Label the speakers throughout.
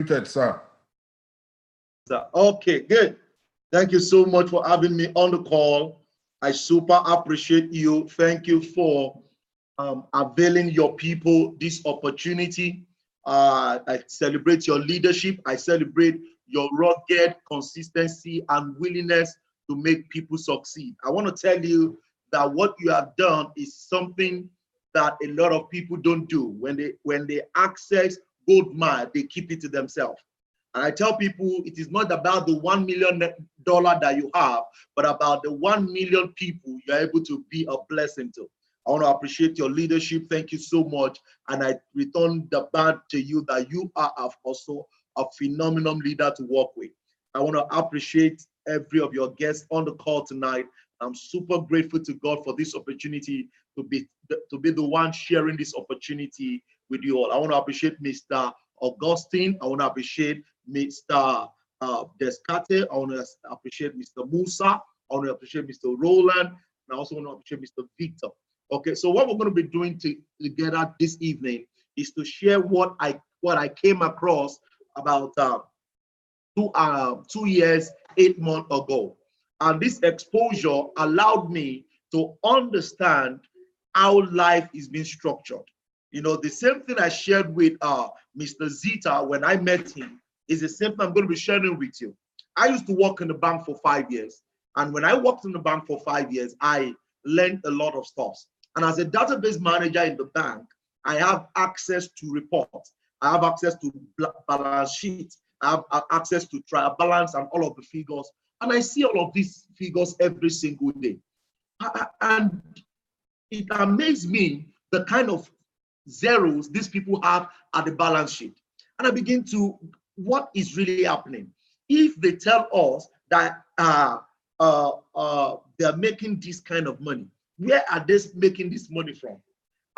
Speaker 1: Sir.
Speaker 2: Okay, good. Thank you so much for having me on the call. I super appreciate you. Thank you for availing your people this opportunity. I celebrate your leadership. I celebrate your rugged consistency and willingness to make people succeed. I want to tell you that what you have done is something that a lot of people don't do. When they access gold mine, they keep it to themselves. And I tell people it is not about the $1 million that you have, but about the 1 million people you're able to be a blessing to. I want to appreciate your leadership. Thank you so much. And I return the bat to you that you are also a phenomenal leader to work with. I want to appreciate every of your guests on the call tonight. I'm super grateful to God for this opportunity to be the one sharing this opportunity with you all. I want to appreciate Mr. Augustine. I want to appreciate Mr. Descarte. I want to appreciate Mr. Musa. I want to appreciate Mr. Roland. And I also want to appreciate Mr. Victor. Okay, so what we're going to be doing together this evening is to share what I came across about 2 years, 8 months ago. And this exposure allowed me to understand how life is being structured. You know, the same thing I shared with Mr. Zitta when I met him is the same thing I'm going to be sharing with you. I used to work in the bank for 5 years. And when I worked in the bank for 5 years, I learned a lot of stuff. And as a database manager in the bank, I have access to reports. I have access to balance sheets. I have access to trial balance and all of the figures. And I see all of these figures every single day. And it amazed me the kind of zeros these people have at the balance sheet. And I begin to, what is really happening? If they tell us that they're making this kind of money, where are they making this money from?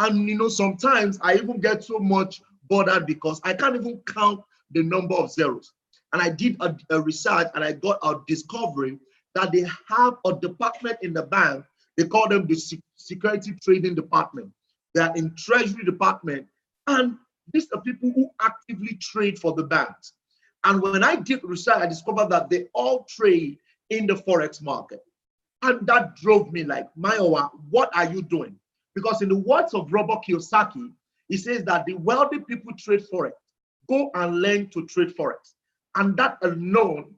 Speaker 2: And you know, sometimes I even get so much bothered because I can't even count the number of zeros. And I did a research and I got out discovering that they have a department in the bank. They call them the security trading department. They are in treasury department. And these are people who actively trade for the banks. And when I did research, I discovered that they all trade in the forex market. And that drove me like, Mayowa, what are you doing? Because in the words of Robert Kiyosaki, he says that the wealthy people trade forex. Go and learn to trade forex. And that alone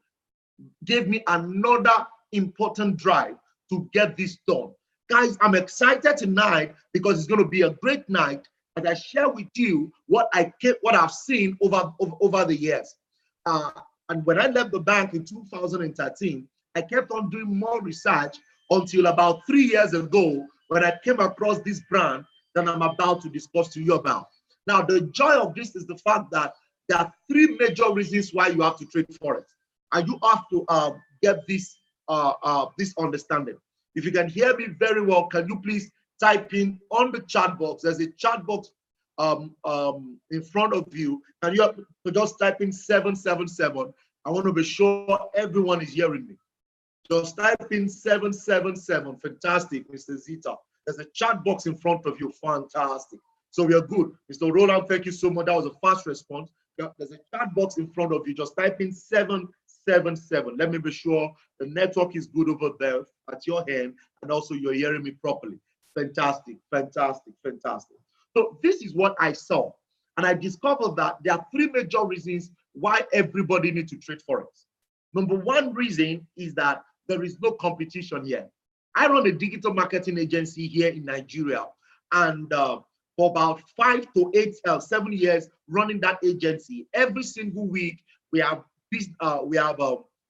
Speaker 2: gave me another important drive to get this done. Guys, I'm excited tonight because it's going to be a great night as I share with you what I've seen over the years. And when I left the bank in 2013, I kept on doing more research until about 3 years ago when I came across this brand that I'm about to discuss to you about. Now, the joy of this is the fact that there are 3 major reasons why you have to trade forex, and you have to get this understanding. If you can hear me very well, can you please type in on the chat box? There's a chat box in front of you. Can you just type in 777? I want to be sure everyone is hearing me. Just type in 777. Fantastic, Mr. Zitta. There's a chat box in front of you. Fantastic. So we are good. Mr. Roland, thank you so much. That was a fast response. There's a chat box in front of you. Just type in 777. Let me be sure the network is good over there at your hand, and also you're hearing me properly. Fantastic, fantastic, fantastic. So this is what I saw. And I discovered that there are 3 major reasons why everybody needs to trade forex. Number 1 reason is that there is no competition here. I run a digital marketing agency here in Nigeria, and for about 5 to 8, 7 years running that agency, every single week we have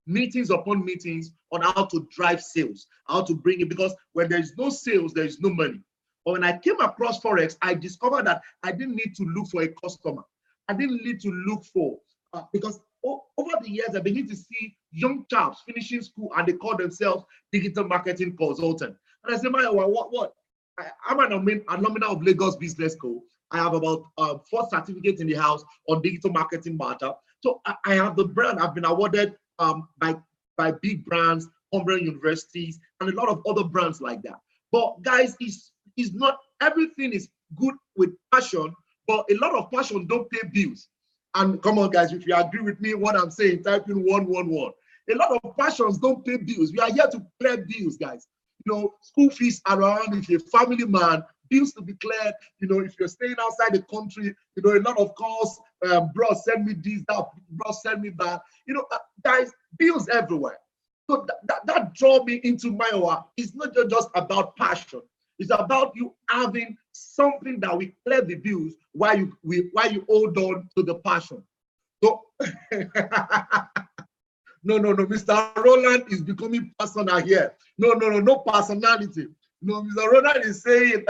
Speaker 2: meetings upon meetings on how to drive sales, how to bring it, because when there is no sales, there is no money. But when I came across forex, I discovered that I didn't need to look for a customer. I didn't need to look for because over the years I began to see young chaps finishing school and they call themselves digital marketing consultant. And I said, what? I'm an alumni of Lagos Business School. I have about 4 certificates in the house on digital marketing matter. So I have the brand. I've been awarded by big brands, Cambridge universities, and a lot of other brands like that. But guys, it's not everything is good with passion, but a lot of passion don't pay bills. And come on, guys, if you agree with me, what I'm saying, type in 111. A lot of passions don't pay bills. We are here to clear bills, guys. You know, school fees around, if you're a family man, bills to be cleared. You know, if you're staying outside the country, you know, a lot of calls, bro, send me this, that, bro, send me that. You know, guys, bills everywhere. So that draw me into my work. It's not just about passion. It's about you having something that will clear the bills while you hold on to the passion. So no, Mr. Roland is becoming personal here. No personality. No, Mr. Roland is saying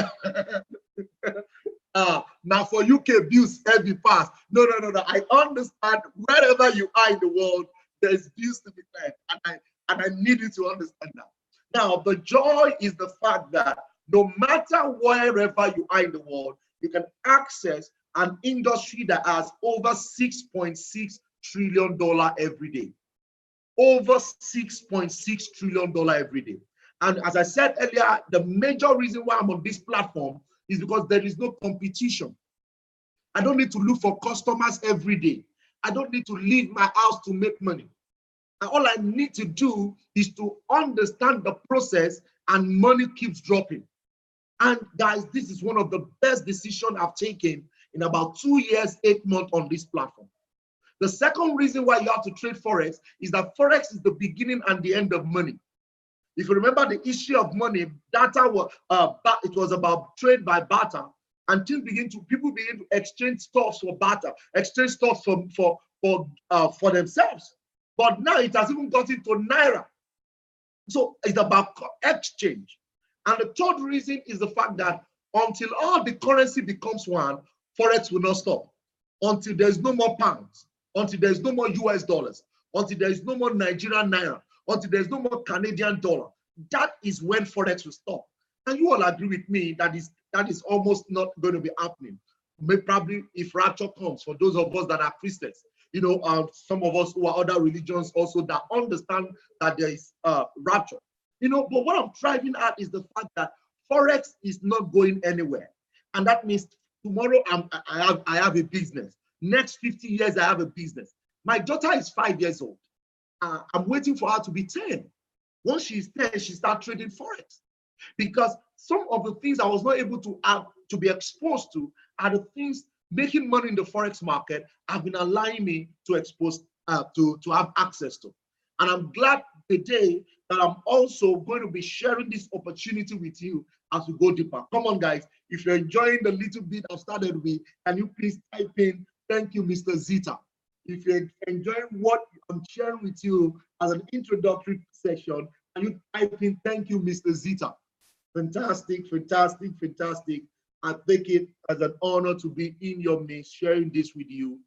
Speaker 2: now for UK bills heavy pass. No. I understand wherever you are in the world, there's bills to be cleared, and I need you to understand that. Now, the joy is the fact that no matter wherever you are in the world, you can access an industry that has over $6.6 trillion every day. Over $6.6 trillion every day. And as I said earlier, the major reason why I'm on this platform is because there is no competition. I don't need to look for customers every day. I don't need to leave my house to make money. And all I need to do is to understand the process, and money keeps dropping. And guys, this is one of the best decisions I've taken in about 2 years, 8 months on this platform. The second reason why you have to trade Forex is that Forex is the beginning and the end of money. If you remember the issue of money, data was it was about trade by barter, and people begin to exchange stuff for barter, exchange stuff for themselves. But now it has even got into Naira. So it's about exchange. And the third reason is the fact that until all the currency becomes one, Forex will not stop. Until there's no more pounds, until there's no more US dollars, until there's no more Nigerian Naira, until there's no more Canadian dollar. That is when Forex will stop. And you all agree with me that is almost not going to be happening. Maybe probably if rapture comes, for those of us that are Christians, you know, some of us who are other religions also that understand that there is rapture. You know, but what I'm driving at is the fact that Forex is not going anywhere. And that means tomorrow I have a business. Next 50 years, I have a business. My daughter is 5 years old. I'm waiting for her to be 10. Once she's 10, she starts trading Forex. Because some of the things I was not able to have to be exposed to are the things making money in the Forex market have been allowing me to expose to have access to. And I'm glad today that I'm also going to be sharing this opportunity with you as we go deeper. Come on, guys. If you're enjoying the little bit I've started with, can you please type in, thank you, Mr. Zitta. If you're enjoying what I'm sharing with you as an introductory session, can you type in, thank you, Mr. Zitta. Fantastic, fantastic, fantastic. I take it as an honor to be in your midst, sharing this with you.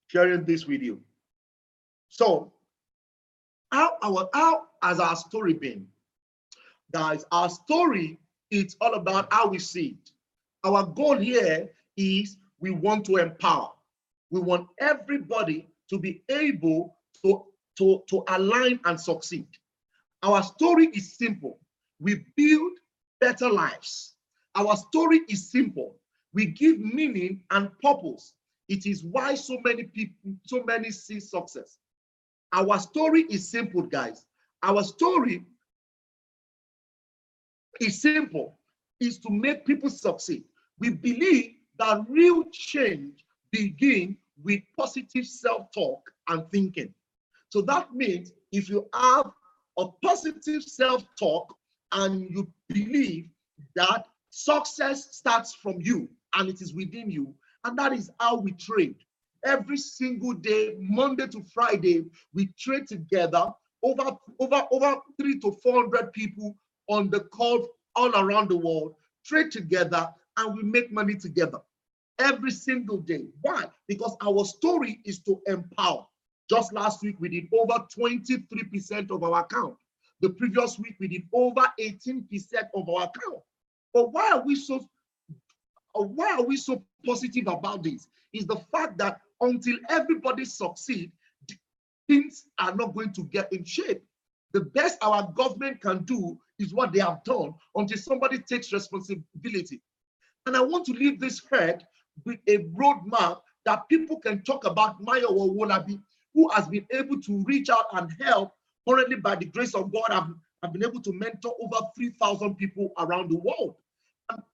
Speaker 2: Sharing this with you. So, how has our story been? Guys, our story, it's all about how we see it. Our goal here is we want to empower. We want everybody to be able to align and succeed. Our story is simple. We build better lives. Our story is simple. We give meaning and purpose. It is why so many see success. Our story is simple, guys. Our story is simple. Is to make people succeed. We believe that real change begins with positive self-talk and thinking. So that means if you have a positive self-talk and you believe that success starts from you and it is within you, and that is how we trade. Every single day, Monday to Friday, we trade together. Over 300 to 400 people on the call all around the world trade together, and we make money together every single day. Why? Because our story is to empower. Just last week, we did over 23% of our account. The previous week, we did over 18% of our account. But why are we so positive about this? Is the fact that until everybody succeeds, things are not going to get in shape. The best our government can do is what they have done until somebody takes responsibility. And I want to leave this earth with a roadmap that people can talk about Maya Wolabi, who has been able to reach out and help. Currently, by the grace of God, I've been able to mentor over 3,000 people around the world.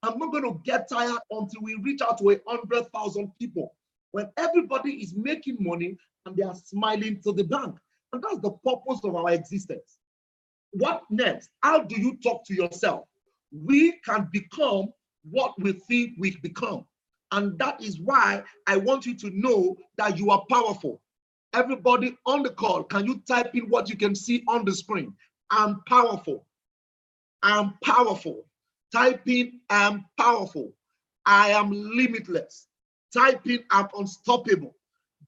Speaker 2: I'm not going to get tired until we reach out to 100,000 people, when everybody is making money and they are smiling to the bank. And that's the purpose of our existence. What next? How do you talk to yourself? We can become what we think we become. And that is why I want you to know that you are powerful. Everybody on the call, can you type in what you can see on the screen? I'm powerful. I'm powerful. Type in I'm powerful. I am limitless. Type in I'm unstoppable.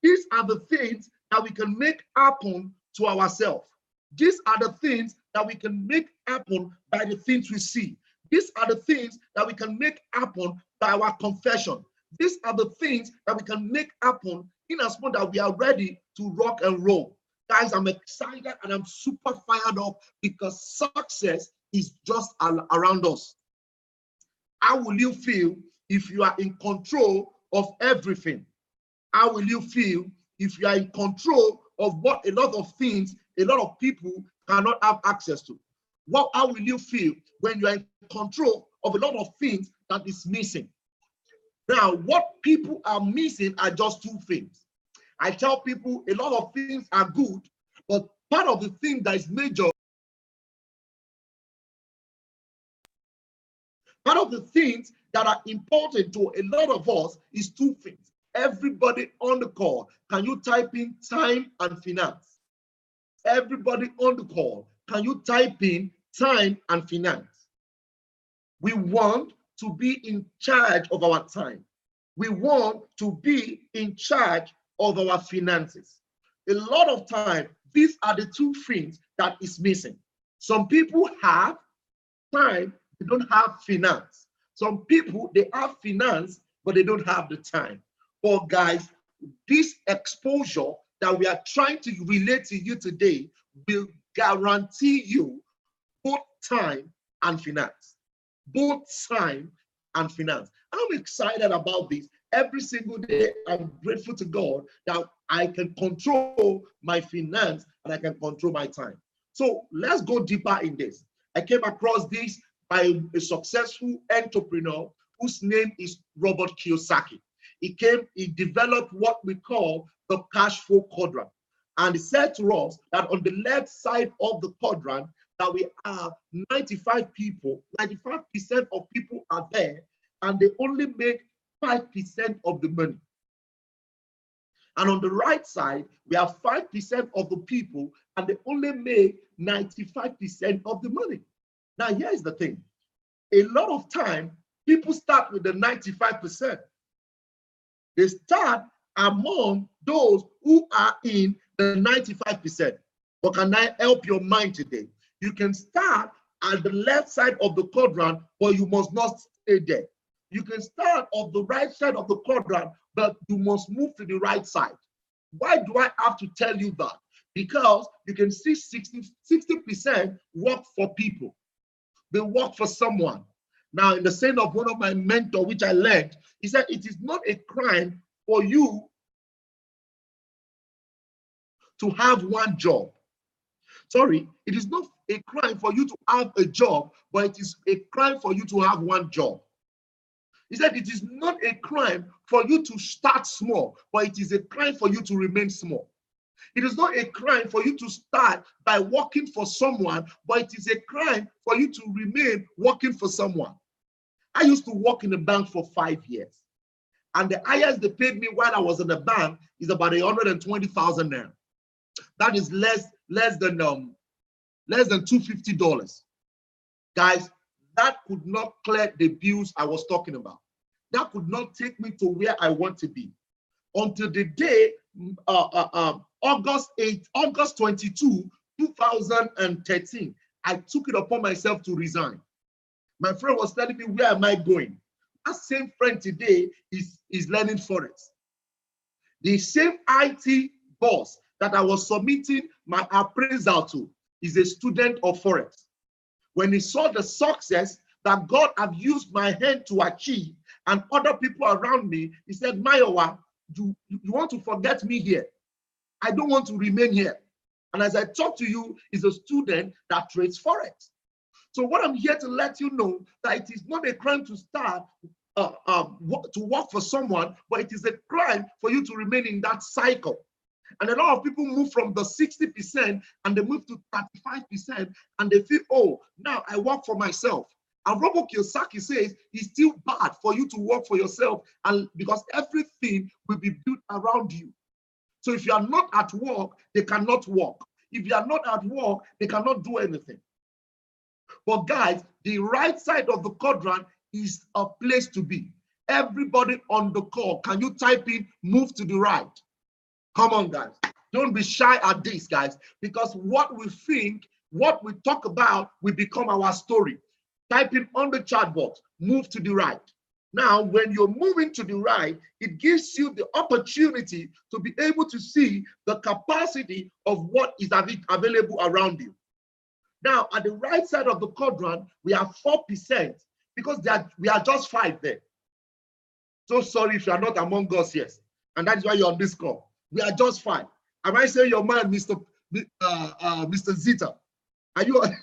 Speaker 2: These are the things that we can make happen to ourselves. These are the things that we can make happen by the things we see. These are the things that we can make happen by our confession. These are the things that we can make happen in as much that we are ready to rock and roll. Guys, I'm excited and I'm super fired up because success is just around us. How will you feel if you are in control of everything? How will you feel if you are in control of what a lot of things, a lot of people cannot have access to? How will you feel when you are in control of a lot of things that is missing? Now, what people are missing are just two things. I tell people a lot of things are good, but part of the thing that is major, part of the things that are important to a lot of us is two things. Everybody on the call, can you type in time and finance? Everybody on the call, can you type in time and finance? We want to be in charge of our time. We want to be in charge of our finances. A lot of time, these are the two things that is missing. Some people have time, they don't have finance. Some people, they have finance, but they don't have the time. But guys, this exposure that we are trying to relate to you today will guarantee you both time and finance. Both time and finance. I'm excited about this. Every single day, I'm grateful to God that I can control my finance and I can control my time. So let's go deeper in this. I came across this by a successful entrepreneur whose name is Robert Kiyosaki. He developed what we call the Cashflow quadrant. And he said to us that on the left side of the quadrant, that we are 95 people, 95% of people are there, and they only make 5% of the money. And on the right side, we have 5% of the people, and they only make 95% of the money. Now, here's the thing. A lot of time, people start with the 95%. They start among those who are in the 95%. But can I help your mind today? You can start at the left side of the quadrant, but you must not stay there. You can start on the right side of the quadrant, but you must move to the right side. Why do I have to tell you that? Because you can see 60% work for people. They work for someone. Now, in the saying of one of my mentors, which I learned, he said, it is not a crime for you to have one job. Sorry, it is not a crime for you to have a job, but it is a crime for you to have one job. He said it is not a crime for you to start small, but it is a crime for you to remain small. It is not a crime for you to start by working for someone, but it is a crime for you to remain working for someone. I used to work in the bank for 5 years, and the highest they paid me while I was in the bank is about 120,000 naira. That is less than $250. Guys, that could not clear the bills I was talking about. That could not take me to where I want to be. Until the day, August 22, 2013, I took it upon myself to resign. My friend was telling me, where am I going? That same friend today is learning forex. The same IT boss that I was submitting my appraisal to is a student of forex. When he saw the success that God have used my hand to achieve, and other people around me, he said, Mayowa, you want to forget me here. I don't want to remain here. And as I talk to you, is a student that trades forex. So what I'm here to let you know that it is not a crime to start to work for someone, but it is a crime for you to remain in that cycle. And a lot of people move from the 60% and they move to 35% and they feel, oh, now I work for myself. And Robert Kiyosaki says it's still bad for you to work for yourself, and because everything will be built around you. So if you are not at work, they cannot work. If you are not at work, they cannot do anything. But guys, the right side of the quadrant is a place to be. Everybody on the call, can you type in move to the right? Come on, guys. Don't be shy at this, guys, because what we think, what we talk about will become our story. Type in on the chat box, move to the right. Now, when you're moving to the right, it gives you the opportunity to be able to see the capacity of what is available around you. Now, at the right side of the quadrant, we have 4% because we are just 5 there. So sorry if you are not among us, yes. And that is why you're on this call. We are just 5. Am I saying your man, Mr. Zitta? Are you on?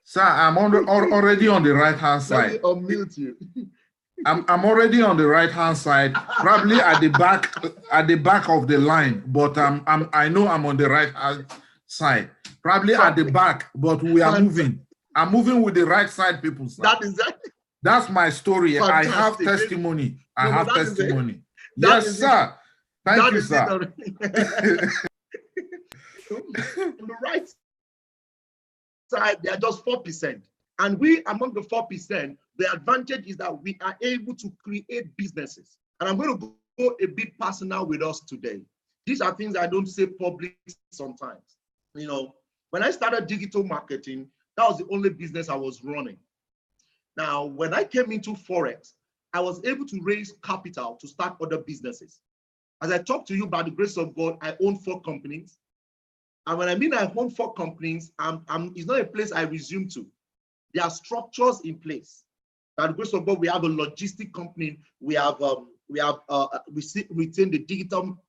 Speaker 1: Sir, I'm already on the right-hand side.
Speaker 2: Let me unmute you.
Speaker 1: I'm already on the right-hand side, probably at the back of the line, but I know I'm on the right-hand side, probably at the back, but we are moving. I'm moving with the right side people. Sir.
Speaker 2: That is it.
Speaker 1: That's my story.
Speaker 2: Fantastic.
Speaker 1: I have testimony. I have testimony.
Speaker 2: Yes,
Speaker 1: sir. Thank you, sir.
Speaker 2: On the right side, they are just 4%. And we, among the 4%, the advantage is that we are able to create businesses. And I'm going to go a bit personal with us today. These are things I don't say public sometimes. You know, when I started digital marketing, that was the only business I was running. Now, when I came into forex, I was able to raise capital to start other businesses. As I talked to you, by the grace of God, I own 4 companies. And when I mean I own 4 companies, it's not a place I resume to. There are structures in place. By the grace of God, we have a logistic company. We retain the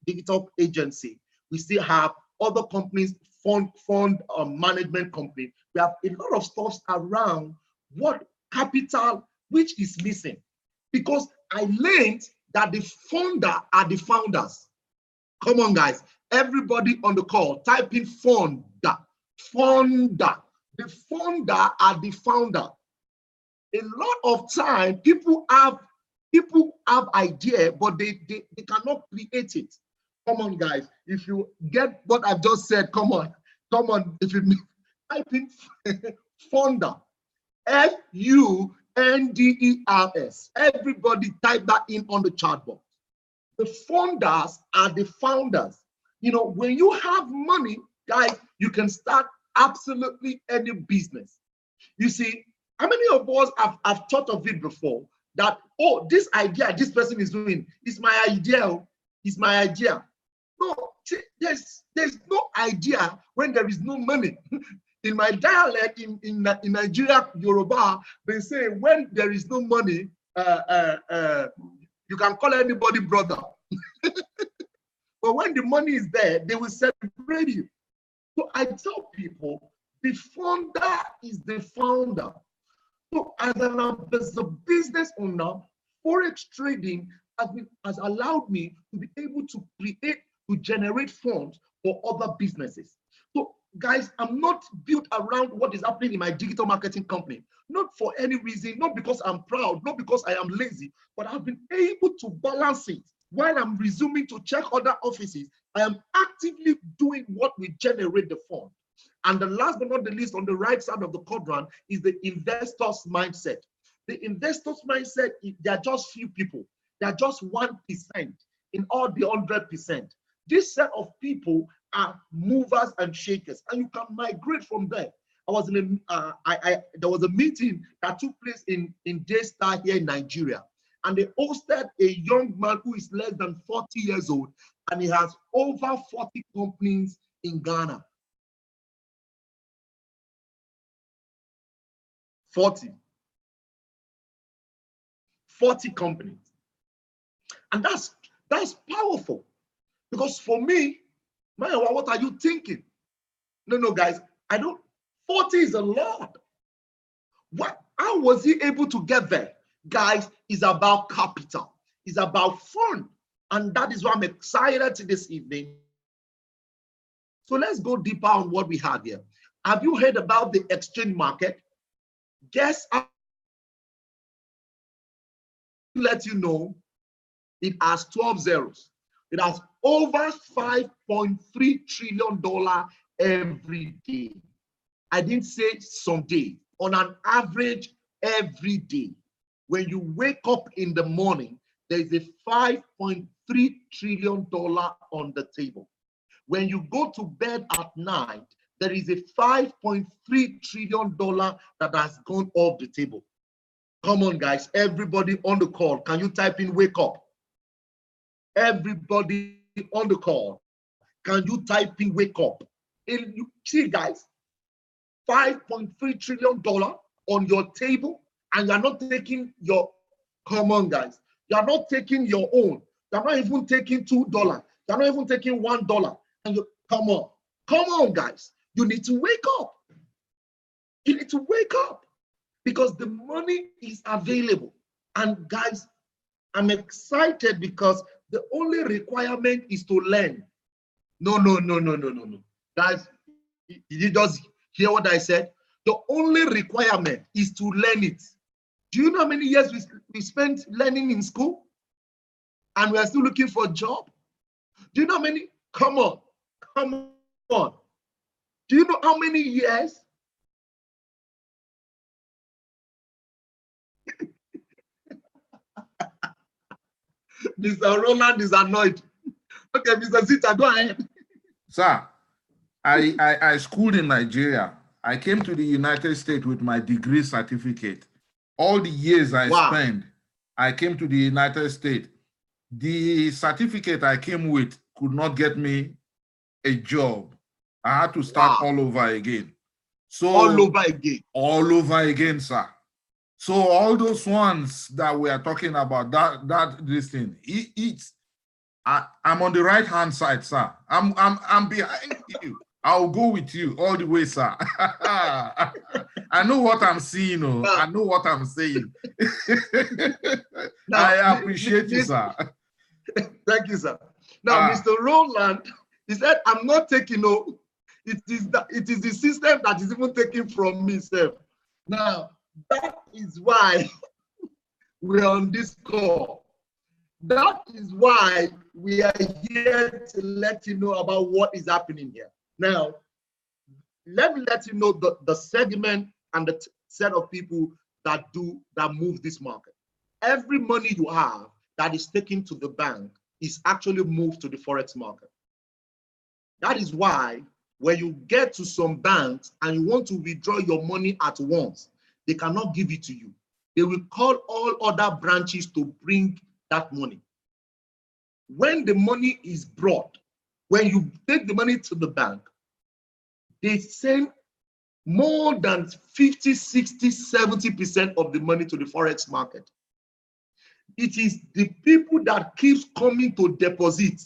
Speaker 2: digital agency. We still have other companies, fund management company. We have a lot of stuff around what capital, which is missing. Because I learned that the founder are the founders. Come on, guys. Everybody on the call, type in founder. Founder. The founder are the founder. A lot of time, people have idea, but they cannot create it. Come on, guys. If you get what I've just said, come on. If you type in founder, F-U-N-D-E-R-S. Everybody type that in on the chat box. The founders are the founders. You know, when you have money, guys, you can start absolutely any business. You see, how many of us have thought of it before that, oh, this idea this person is doing is my idea, is my idea. No, there's no idea when there is no money. In my dialect, in Nigeria, Yoruba, they say when there is no money, you can call anybody brother. But when the money is there, they will celebrate you. So I tell people, the founder is the founder. So as a business owner, forex trading has allowed me to be able to create, to generate funds for other businesses. So guys, I'm not built around what is happening in my digital marketing company. Not for any reason, not because I'm proud, not because I am lazy, but I've been able to balance it. While I'm resuming to check other offices, I am actively doing what will generate the fund. And the last but not the least, on the right side of the quadrant is the investor's mindset. The investor's mindset, they are just few people. They are just 1% in all the 100%. This set of people are movers and shakers, and you can migrate from there. I was in there was a meeting that took place in Daystar here in Nigeria. and they hosted a young man who is less than 40 years old, and he has over 40 companies in Ghana. 40 companies. And that's powerful. Because for me, man, what are you thinking? No, guys, 40 is a lot. How was he able to get there? Guys, it's about capital. It's about fun. And that is why I'm excited this evening. So let's go deeper on what we have here. Have you heard about the exchange market? Guess how? Let you know, it has 12 zeros. It has over $5.3 trillion every day. I didn't say someday. On an average, every day. When you wake up in the morning, there is a $5.3 trillion on the table. When you go to bed at night, there is a $5.3 trillion that has gone off the table. Come on, guys, everybody on the call, can you type in wake up? Everybody on the call, can you type in wake up? And you see, guys, $5.3 trillion on your table, and you're not taking your, come on, guys, you're not taking your own. You're not even taking $2. You're not even taking $1. And you, come on, guys, you need to wake up. You need to wake up because the money is available. And guys, I'm excited because the only requirement is to learn. No. Guys, did you just hear what I said? The only requirement is to learn it. Do you know how many years we spent learning in school? And we are still looking for a job? Do you know how many? Come on. Do you know how many years? Mr. Roland is annoyed. Okay, Mr. Zitta, go ahead.
Speaker 1: Sir, I schooled in Nigeria. I came to the United States with my degree certificate. All the years I spent, I came to the United States. The certificate I came with could not get me a job. I had to start all over again. So
Speaker 2: all over again,
Speaker 1: sir. So all those ones that we are talking about, this thing, I'm on the right hand side, sir. I'm behind you. I'll go with you all the way, sir. I know what I'm seeing. I know what I'm saying. Now, I appreciate you, sir.
Speaker 2: Thank you, sir. Now, Mr. Roland, he said, I'm not taking no. It is the system that is even taken from me, sir. Now, that is why we're on this call. That is why we are here to let you know about what is happening here. Now, let me let you know the segment and the set of people that move this market. Every money you have that is taken to the bank is actually moved to the forex market. That is why when you get to some banks and you want to withdraw your money at once, they cannot give it to you. They will call all other branches to bring that money. When the money is brought, when you take the money to the bank, they send more than 50, 60, 70% of the money to the forex market. It is the people that keeps coming to deposit.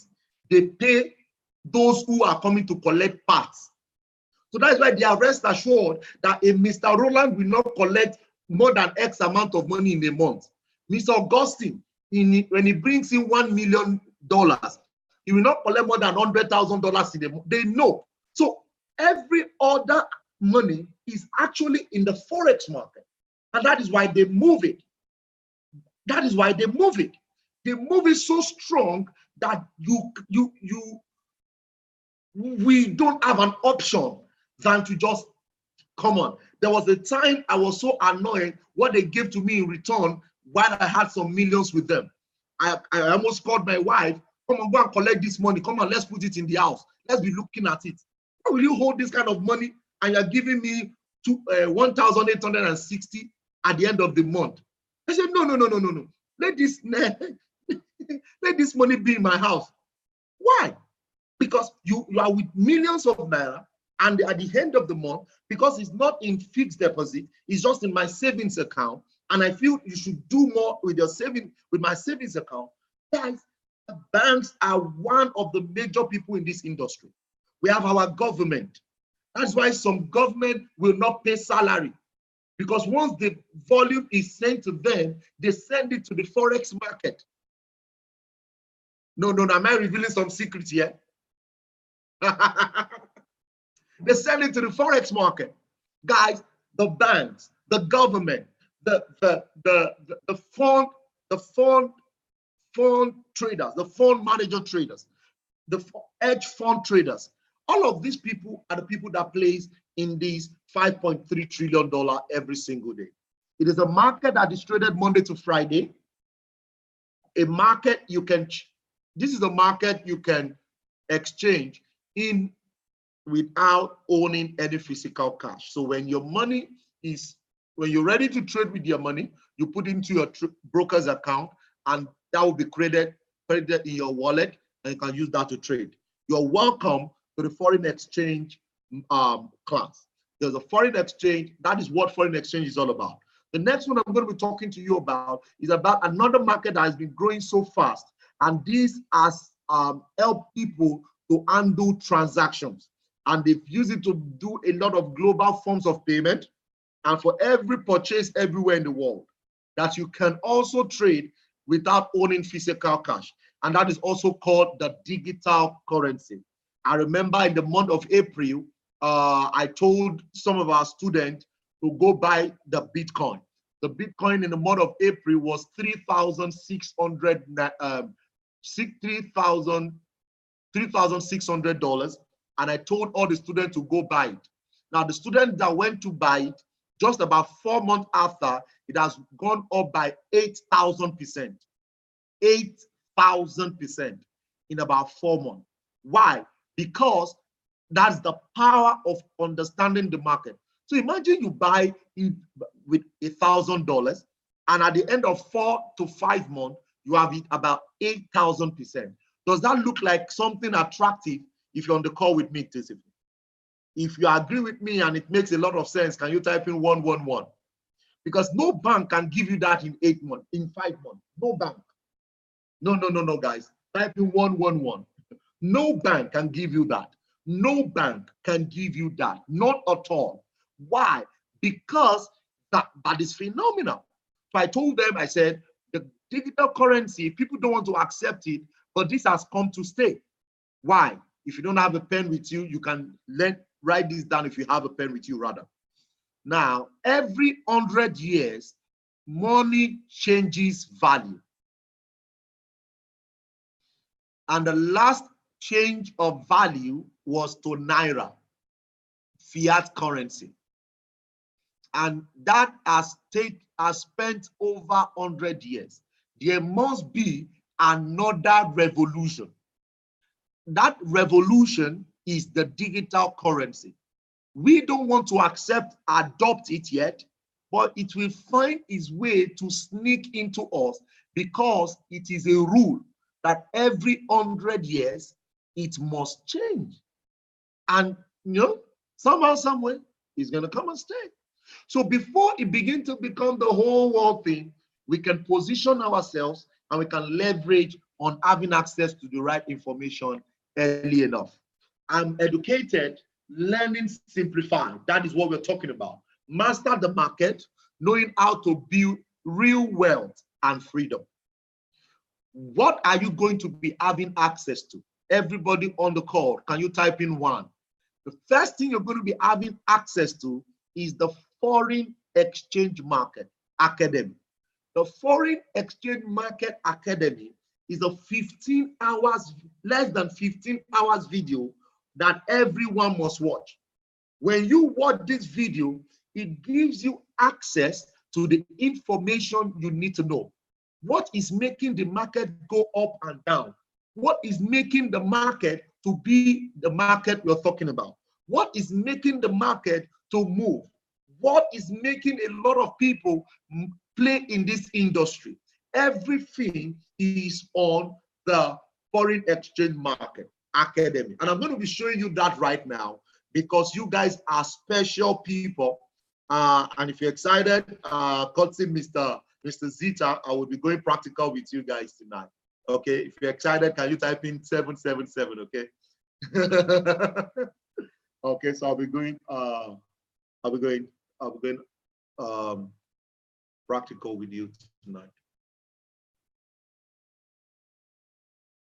Speaker 2: They pay those who are coming to collect parts. So that's why they are rest assured that a Mr. Roland will not collect more than X amount of money in a month. Mr. Augustine, when he brings in $1 million, he will not collect more than $100,000 in a month. They know. So every other money is actually in the forex market. And that is why they move it. That is why they move it. They move it so strong that we don't have an option than to just come on. There was a time I was so annoyed what they gave to me in return while I had some millions with them. I almost called my wife, come on, go and collect this money. Come on, let's put it in the house. Let's be looking at it. How will you hold this kind of money and you're giving me 1,860 at the end of the month? I said, no. let this money be in my house. Why? Because you are with millions of naira, and at the end of the month, because it's not in fixed deposit, it's just in my savings account, and I feel you should do more with your with my savings account. Guys, banks are one of the major people in this industry. We have our government. That's why some government will not pay salary, because once the volume is sent to them, they send it to the forex market. No, am I revealing some secrets here? They send it to the forex market. Guys, the banks, the government, the fund traders, the fund manager traders, the hedge fund traders, all of these people are the people that plays in this $5.3 trillion every single day. It is a market that is traded Monday to Friday. A market this is a market you can exchange in without owning any physical cash. So when your money when you're ready to trade with your money, you put into your broker's account, and that will be credited in your wallet, and you can use that to trade. You're welcome to the foreign exchange class. There's a foreign exchange. That is what foreign exchange is all about. The next one I'm going to be talking to you about is about another market that has been growing so fast, and this has helped people to undo transactions, and they've used it to do a lot of global forms of payment, and for every purchase everywhere in the world, that you can also trade without owning physical cash, and that is also called the digital currency. I remember in the month of April, I told some of our students to go buy the Bitcoin. The Bitcoin in the month of April was $3,600, and I told all the students to go buy it. Now, the students that went to buy it, just about 4 months after, it has gone up by 8,000%. 8,000% in about 4 months. Why? Because that's the power of understanding the market. So imagine you buy it with $1,000, and at the end of 4 to 5 months, you have it about 8,000%. Does that look like something attractive if you're on the call with me this evening? If you agree with me and it makes a lot of sense, can you type in 111? Because no bank can give you that in 8 months, in 5 months. No bank. No, guys. Type in 111. No bank can give you that. No bank can give you that. Not at all. Why? Because that is phenomenal. So I told them, I said, the digital currency, people don't want to accept it, but this has come to stay. Why? If you don't have a pen with you, you can write this down if you have a pen with you, rather. Now, every 100 years, money changes value. And the last change of value was to Naira, fiat currency. And that has spent over 100 years. There must be another revolution. That revolution is the digital currency. We don't want to adopt it yet, but it will find its way to sneak into us, because it is a rule that every 100 years, it must change. And, somehow, somewhere, it's going to come and stay. So before it begins to become the whole world thing, we can position ourselves and we can leverage on having access to the right information early enough. I'm educated, learning, simplify. That is what we're talking about. Master the market, knowing how to build real wealth and freedom. What are you going to be having access to? Everybody on the call, can you type in 1? The first thing you're going to be having access to is the Foreign Exchange Market Academy. The Foreign Exchange Market Academy is a 15 hours, less than 15 hours video that everyone must watch. When you watch this video, it gives you access to the information you need to know. What is making the market go up and down? What is making the market to be the market we're talking about? What is making the market to move? What is making a lot of people play in this industry? Everything is on the foreign exchange market academy. And I'm going to be showing you that right now because you guys are special people. And if you're excited, courtesy Mr. Zitta, I will be going practical with you guys tonight. Okay, if you're excited, can you type in 777? Okay. Okay, so I'll be going practical with you tonight.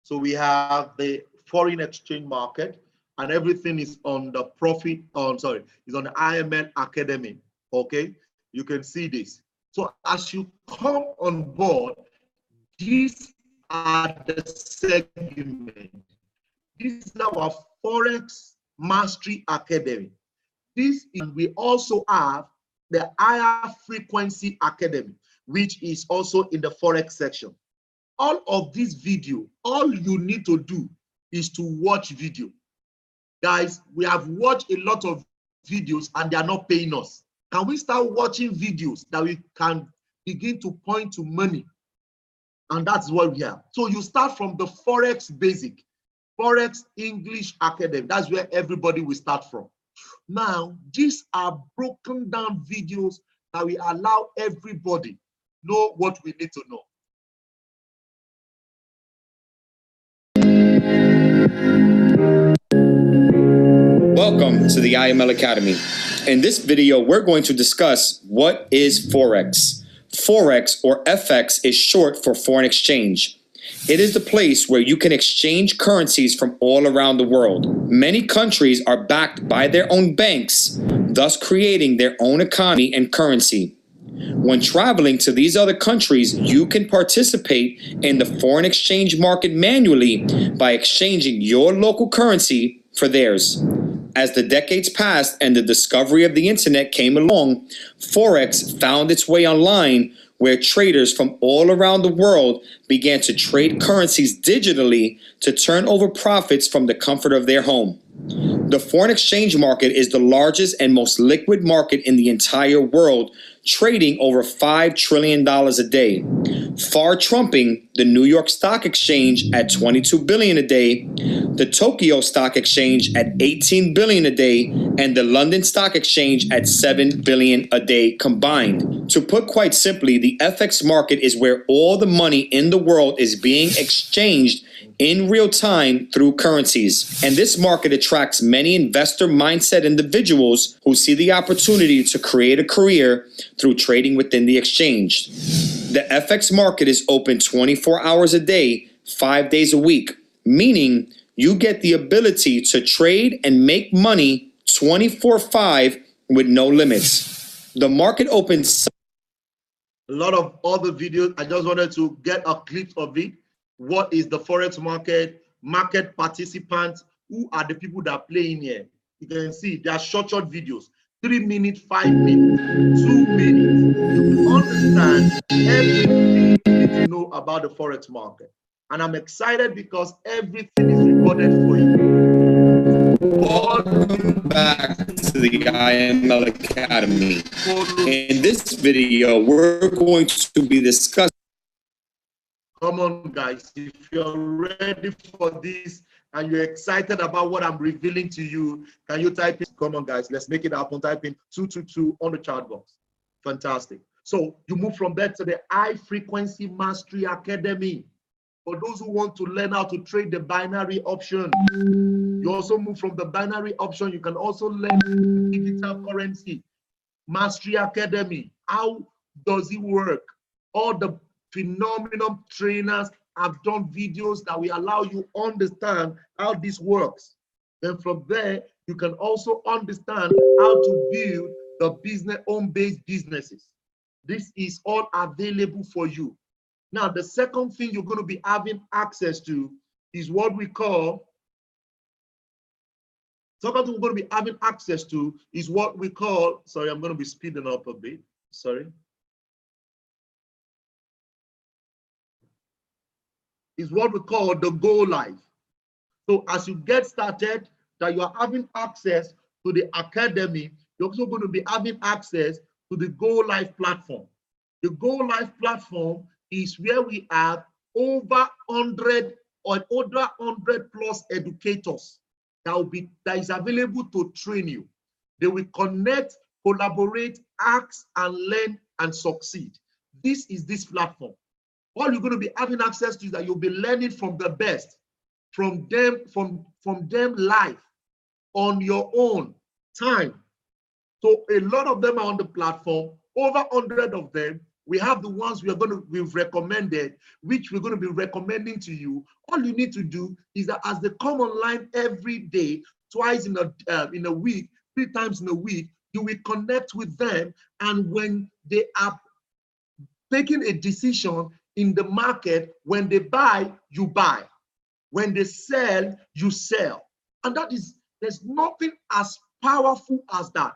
Speaker 2: So we have the foreign exchange market, and everything is on the is on the IML Academy. Okay, you can see this. So as you come on board, these are the segments. This is our Forex Mastery Academy. We also have the Higher Frequency Academy, which is also in the Forex section. All of this video, all you need to do is to watch video. Guys, we have watched a lot of videos and they are not paying us. Can we start watching videos that we can begin to point to money? And that's what we have. So you start from the Forex Basic, Forex English Academy. That's where everybody will start from. Now, these are broken down videos that we allow everybody know what we need to know.
Speaker 3: Welcome to the IML Academy. In this video, we're going to discuss what is Forex. Forex, or FX, is short for foreign exchange. It is the place where you can exchange currencies from all around the world. Many countries are backed by their own banks, thus creating their own economy and currency. When traveling to these other countries, you can participate in the foreign exchange market manually by exchanging your local currency for theirs. As the decades passed and the discovery of the internet came along, Forex found its way online, where traders from all around the world began to trade currencies digitally to turn over profits from the comfort of their home. The foreign exchange market is the largest and most liquid market in the entire world, trading over $5 trillion a day, far trumping the New York Stock Exchange at $22 billion a day, the Tokyo Stock Exchange at $18 billion a day, and the London Stock Exchange at $7 billion a day combined. To put quite simply, the FX market is where all the money in the world is being exchanged in real time through currencies. And this market attracts many investor mindset individuals who see the opportunity to create a career through trading within the exchange. The FX market is open 24 hours a day, 5 days a week, meaning you get the ability to trade and make money 24/5 with no limits. The market opens.
Speaker 2: A lot of other videos, I just wanted to get a clip of it. What is the Forex market? Market participants, who are the people that play in here? You can see they are short videos, 3 minutes, 5 minutes, 2 minutes. You understand everything you need to know about the Forex market. And I'm excited because everything is recorded for you.
Speaker 3: Welcome back to the IML Academy. In this video, we're going to be discussing.
Speaker 2: Come on, guys, if you're ready for this and you're excited about what I'm revealing to you, can you type in? Come on, guys, let's make it happen. Type in 222 on the chat box. Fantastic. So you move from there to the High Frequency Mastery Academy. For those who want to learn how to trade the binary option, you also move from the binary option. You can also learn digital currency. Mastery Academy. How does it work? All the phenomenal trainers have done videos that will allow you understand how this works. Then from there, you can also understand how to build the business, home-based businesses. This is all available for you. Now, the second thing you're going to be having access to is what we call, sorry, I'm going to be speeding up a bit, sorry. Is what we call the Go Live. So as you get started, that you are having access to the academy, you're also going to be having access to the Go Live platform. The Go Live platform is where we have over 100 or over 100 plus educators that is available to train you. They will connect, collaborate, ask, and learn and succeed. This is this platform. All you're going to be having access to is that you'll be learning from the best, from them live on your own time. So a lot of them are on the platform, over 100 of them. We have the ones we've recommended, which we're going to be recommending to you. All you need to do is that as they come online every day, twice in a week, 3 times in a week, you will connect with them. And when they are taking a decision in the market, when they buy, you buy. When they sell, you sell. And there's nothing as powerful as that.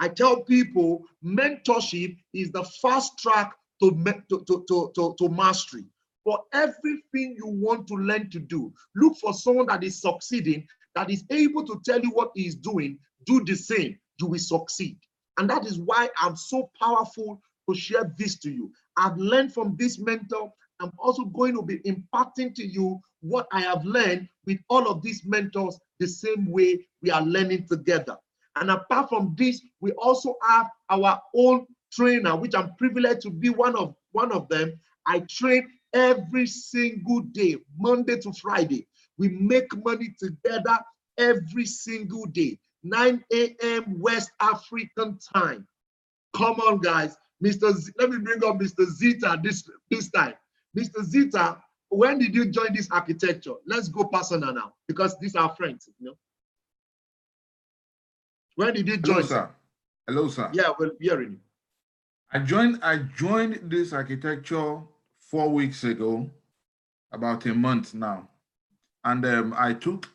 Speaker 2: I tell people mentorship is the fast track to mastery. For everything you want to learn to do, look for someone that is succeeding, that is able to tell you what he is doing. Do the same, you will succeed. And that is why I'm so powerful to share this to you. I've learned from this mentor. I'm also going to be imparting to you what I have learned with all of these mentors the same way we are learning together. And apart from this, we also have our own trainer, which I'm privileged to be one of them. I train every single day, Monday to Friday. We make money together every single day, 9 a.m. West African time. Come on, guys. Let me bring up Mr. Zitta this time. Mr. Zitta, when did you join this architecture? Let's go personal now, because these are friends, you know. When did you join?
Speaker 1: Hello, sir. Hello, sir.
Speaker 2: Yeah, well, hearing you.
Speaker 1: I joined this architecture 4 weeks ago, about a month now. And I took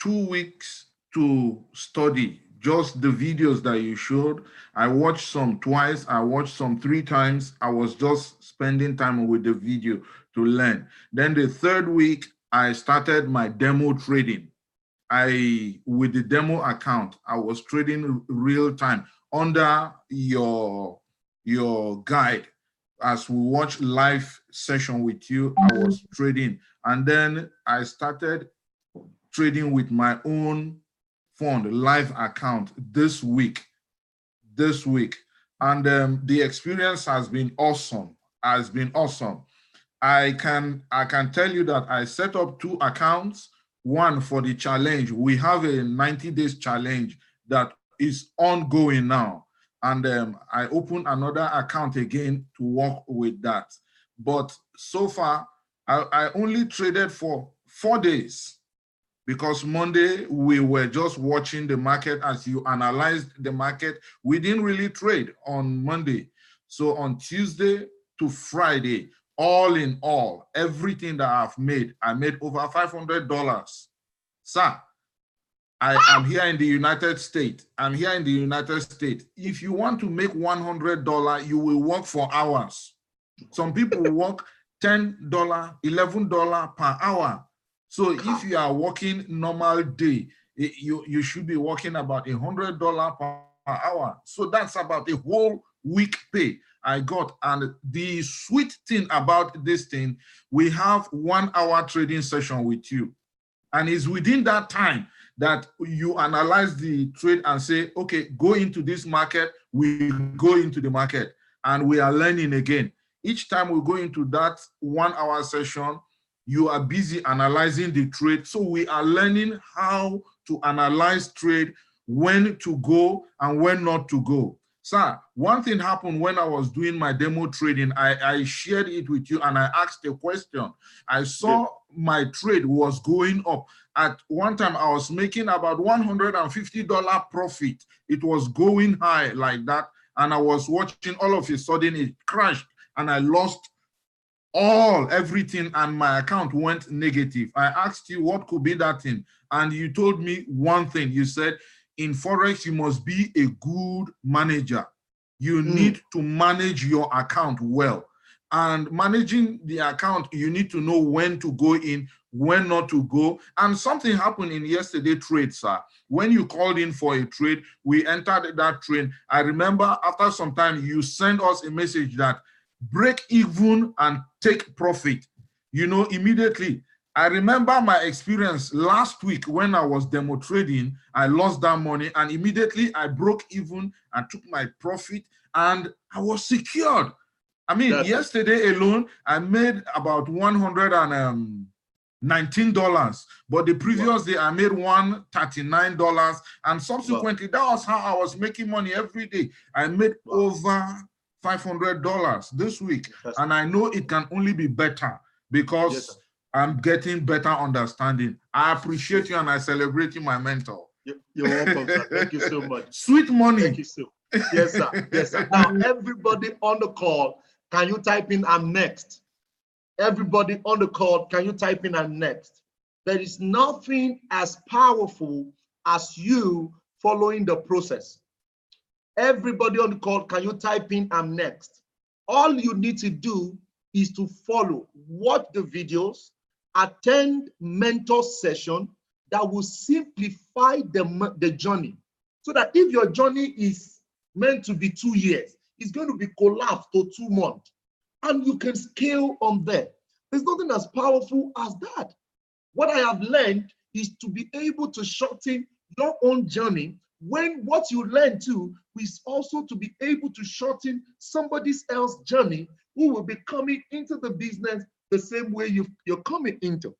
Speaker 1: 2 weeks to study just the videos that you showed. I watched some twice, I watched some 3 times. I was just spending time with the video to learn. Then the 3rd week, I started my demo trading. With the demo account, I was trading real time under your guide. As we watch live session with you, I was trading. And then I started trading with my own fund live account this week. And the experience has been awesome. I can tell you that I set up 2 accounts. One for the challenge. We have a 90 days challenge that is ongoing now. And I opened another account again to work with that. But so far, I only traded for 4 days, because Monday we were just watching the market as you analyzed the market. We didn't really trade on Monday. So on Tuesday to Friday, all in all, everything that I made over $500. Sir, I am here in the United States. If you want to make $100, you will work for hours. Some people work $10, $11 per hour. So if you are working normal day, you should be working about $100 per hour. So that's about a whole week pay I got. And the sweet thing about this thing, we have 1 hour trading session with you. And it's within that time that you analyze the trade and say, okay, go into this market, we go into the market, and we are learning again. Each time we go into that 1 hour session, you are busy analyzing the trade. So we are learning how to analyze trade, when to go and when not to go. Sir, one thing happened when I was doing my demo trading. I shared it with you and I asked a question. I saw my trade was going up. At one time, I was making about $150 profit. It was going high like that. And I was watching, all of a sudden it crashed and I lost everything, and my account went negative. I asked you what could be that thing, and you told me one thing. You said, in Forex, you must be a good manager. You need to manage your account well. And managing the account, you need to know when to go in, when not to go. And something happened in yesterday's trade, sir. When you called in for a trade, we entered that trade. I remember after some time, you sent us a message that break even and take profit, you know, immediately. I remember my experience last week when I was demo trading. I lost that money and immediately I broke even and took my profit and I was secured. I mean, yesterday alone, I made about $119, but the previous day I made $139, and subsequently that was how I was making money every day. I made over $500 this week, and I know it can only be better because I'm getting better understanding. I appreciate you and I celebrate you, my mentor.
Speaker 2: You're welcome, sir. Thank you so much.
Speaker 1: Sweet money.
Speaker 2: Thank you, sir. Yes, sir. Yes, sir. Now, everybody on the call, can you type in "I'm next"? Everybody on the call, can you type in "I'm next"? There is nothing as powerful as you following the process. Everybody on the call, can you type in "I'm next"? All you need to do is to follow, watch the videos, attend mentor session that will simplify the journey. So that if your journey is meant to be 2 years, it's going to be collapsed to 2 months. And you can scale on there. There's nothing as powerful as that. What I have learned is to be able to shorten your own journey when what you learn too is also to be able to shorten somebody else's journey who will be coming into the business the same way you're coming into.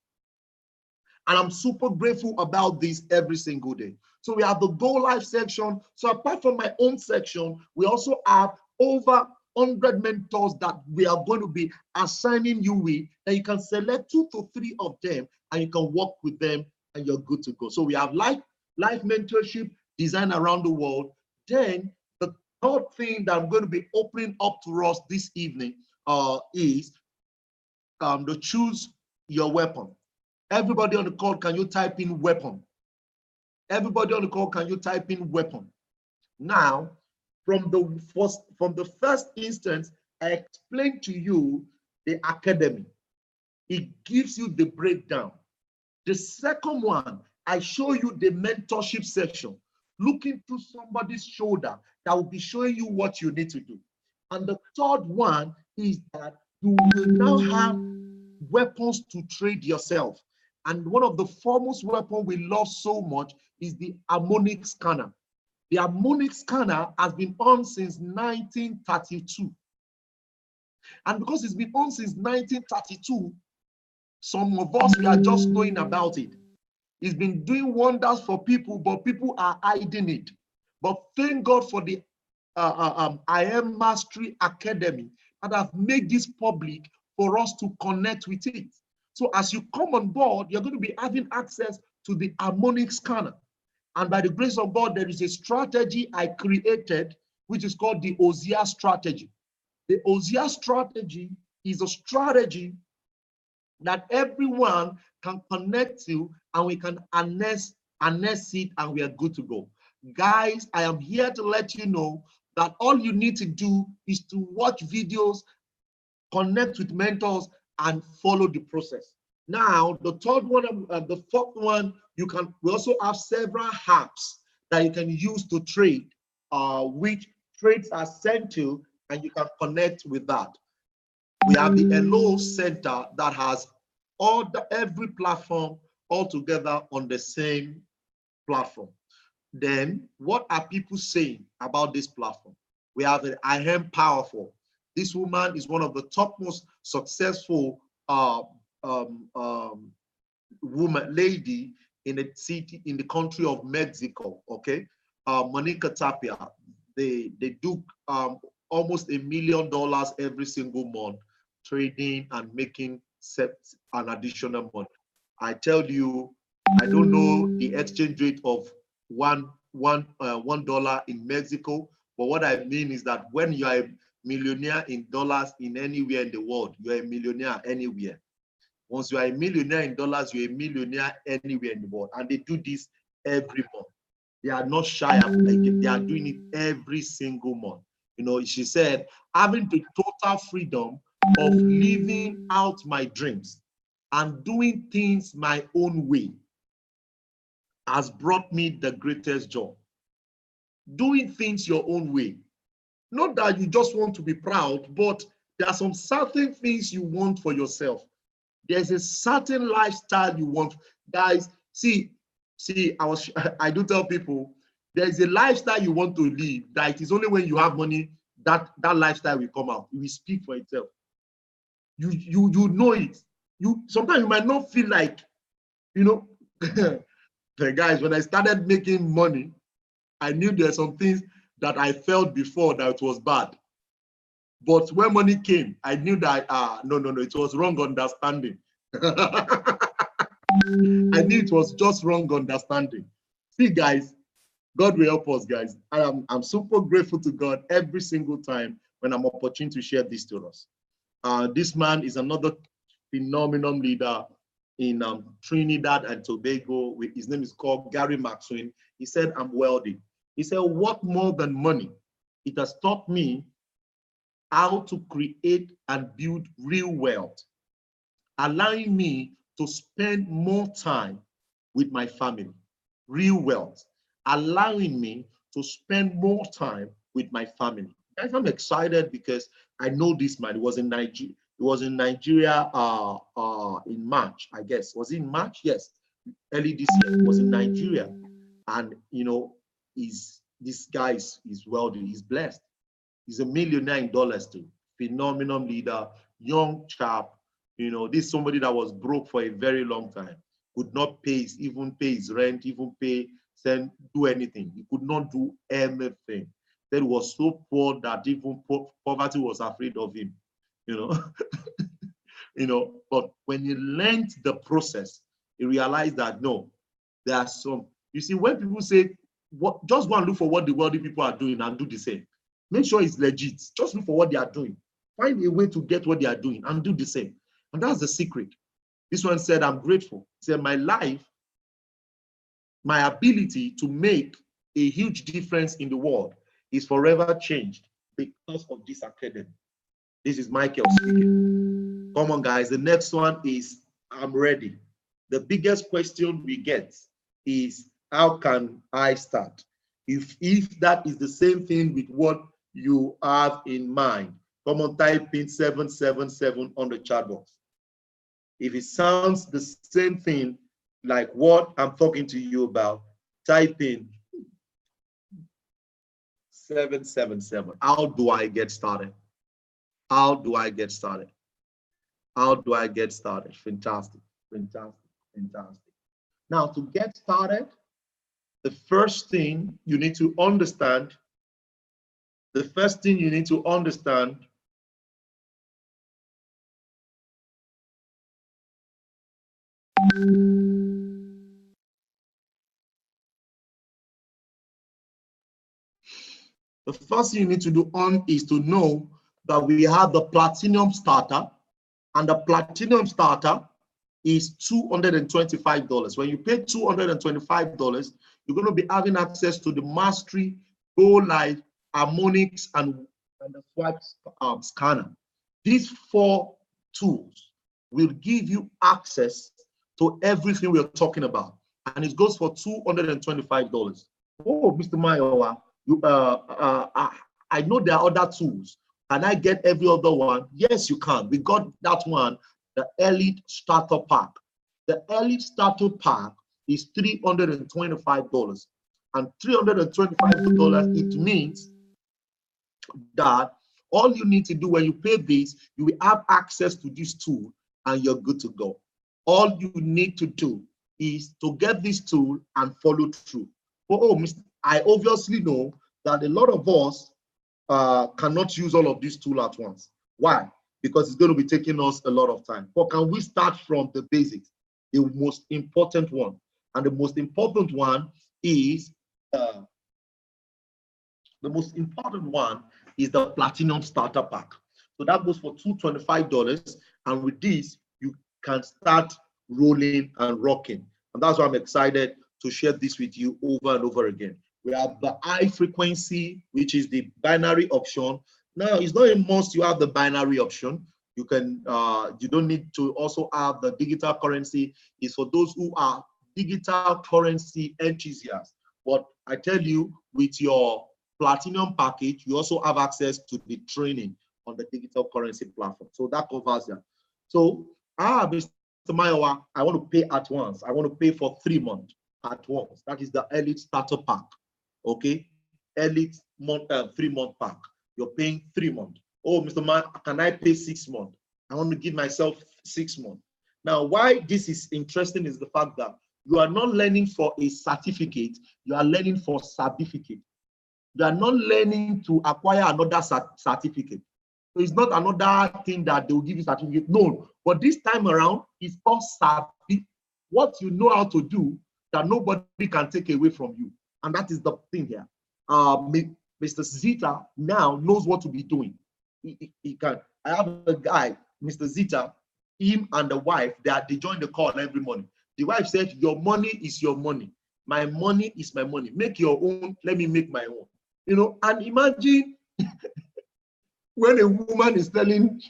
Speaker 2: And I'm super grateful about this every single day. So we have the Go Live section. So apart from my own section, we also have over 100 mentors that we are going to be assigning you with, and you can select 2 to 3 of them and you can work with them and you're good to go. So we have life mentorship designed around the world. Then the third thing that I'm going to be opening up to us this evening is to choose your weapon. Everybody on the call, can you type in weapon? Everybody on the call, can you type in weapon? Now, from the first instance, I explained to you the academy. It gives you the breakdown. The second one, I show you the mentorship section, looking through somebody's shoulder that will be showing you what you need to do. And the third one is that you will now have weapons to trade yourself. And one of the foremost weapons we love so much is the harmonic scanner. The harmonic scanner has been on since 1932. And because it's been on since 1932, some of us, we are just knowing about it. It's been doing wonders for people, but people are hiding it. But thank God for the I Am Mastery Academy that have made this public for us to connect with it. So as you come on board, you're going to be having access to the harmonic scanner. And by the grace of God, there is a strategy I created, which is called the HOSEA strategy. The HOSEA strategy is a strategy that everyone can connect to, and we can harness it, and we are good to go. Guys, I am here to let you know that all you need to do is to watch videos, connect with mentors, and follow the process. Now, the third one, the fourth one, we also have several apps that you can use to trade, which trades are sent to, and you can connect with that. We have the Hello Center that has every platform all together on the same platform. Then, what are people saying about this platform? We have an I Am Powerful. This woman is one of the top most successful lady in a city in the country of Mexico. Okay, Monica Tapia. They do almost $1 million every single month trading and making an additional money. I tell you, I don't know the exchange rate of $1 in Mexico, but what I mean is that when you are a millionaire in dollars in anywhere in the world, you are a millionaire anywhere. Once you are a millionaire in dollars, you're a millionaire anywhere in the world. And they do this every month. They are not shy of it. They are doing it every single month. You know, she said, having the total freedom of living out my dreams and doing things my own way has brought me the greatest joy. Doing things your own way. Not that you just want to be proud, but There are some certain things you want for yourself. There's a certain lifestyle you want. Guys, see, I do tell people, there's a lifestyle you want to live that it is only when you have money that lifestyle will come out. It will speak for itself. You know it. Sometimes you might not feel like, the guys, when I started making money, I knew there's some things that I felt before that it was bad. But when money came, I knew that, no, it was wrong understanding. I knew it was just wrong understanding. See, guys, God will help us, guys. I'm super grateful to God every single time when I'm opportune to share this to us. This man is another phenomenal leader in Trinidad and Tobago. His name is called Gary Maxwell. He said, I'm wealthy. He said, what more than money? It has taught me how to create and build real wealth, allowing me to spend more time with my family. Real wealth, allowing me to spend more time with my family. Guys, I'm excited because I know this man. He was in Nigeria. He was in Nigeria in March, I guess. Was it in March? Yes, early this year. He was in Nigeria, and this guy is wealthy. He's blessed. He's a millionaire in dollars too. Phenomenal leader, young chap. This is somebody that was broke for a very long time. Could not even pay his rent, do anything. He could not do anything. That was so poor that even poverty was afraid of him. But when he learned the process, he realized that no, there are some. You see, when people say, just go and look for what the wealthy people are doing and do the same. Make sure it's legit. Just look for what they are doing. Find a way to get what they are doing and do the same. And that's the secret. This one said, I'm grateful. He said, my life, my ability to make a huge difference in the world is forever changed because of this academy. This is Michael speaking. Come on, guys. The next one is, I'm ready. The biggest question we get is, how can I start? If that is the same thing with what you have in mind, come on, type in 777 on the chat box. If it sounds the same thing like what I'm talking to you about, type in 777. How do I get started? How do I get started? How do I get started? Fantastic, fantastic, fantastic. Now, to get started, the first thing you need to understand, the first thing you need to do is to know that we have the platinum starter, and the platinum starter is $225. When you pay $225, you're going to be having access to the Mastery, Go Live, Harmonics, and the Swipe Scanner. These 4 tools will give you access to everything we're talking about, and it goes for $225. Oh, Mr. Mayowa, I know there are other tools. Can I get every other one? Yes, you can. We got that one, the Elite Starter Pack. The Elite Starter Pack is $325. And $325, it means that all you need to do when you pay this, you will have access to this tool and you're good to go. All you need to do is to get this tool and follow through. I obviously know that a lot of us cannot use all of these tools at once. Why? Because it's going to be taking us a lot of time. But can we start from the basics? The most important one. And the most important one is the Platinum Starter Pack. So that goes for $225. And with this, you can start rolling and rocking. And that's why I'm excited to share this with you over and over again. We have the high frequency, which is the binary option. Now, it's not a must you have the binary option. You can, you don't need to also have the digital currency. It's for those who are digital currency enthusiasts. But I tell you, with your platinum package, you also have access to the training on the digital currency platform. So that covers that. So, Mr. Mayowa, I want to pay at once. I want to pay for 3 months at once. That is the Elite Starter Pack. Okay? Elite 3-month pack. You're paying 3 months. Oh, Mr. Man, can I pay 6 months? I want to give myself 6 months. Now, why this is interesting is the fact that you are not learning for a certificate, you are learning for certificate. You are not learning to acquire another certificate. So it's not another thing that they will give you certificate. No, but this time around, it's called certificate. What you know how to do that nobody can take away from you. And that is the thing here. Mr. Zitta now knows what to be doing. He can. I have a guy, Mr. Zitta, him and the wife, they join the call every morning. The wife said, your money is your money. My money is my money. Make your own, let me make my own. You know, and imagine when a woman is telling,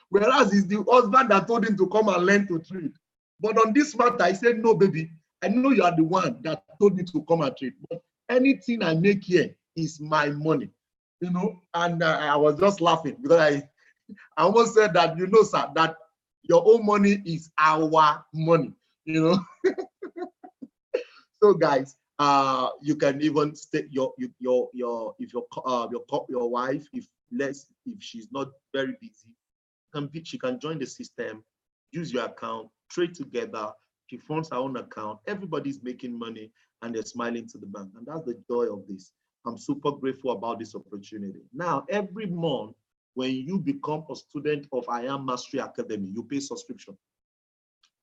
Speaker 2: whereas it's the husband that told him to come and learn to trade. But on this matter, I said, no, baby, I know you are the one that told me to come and trade. But anything I make here is my money. You know, and I was just laughing because I almost said that, you know, sir, that your own money is our money, you know. So guys, you can even state your wife, if she's not very busy, she can join the system, use your account, trade together. She funds her own account. Everybody's making money and they're smiling to the bank, and that's the joy of this. I'm super grateful about this opportunity. Now, every month, when you become a student of I Am Mastery Academy, you pay subscription.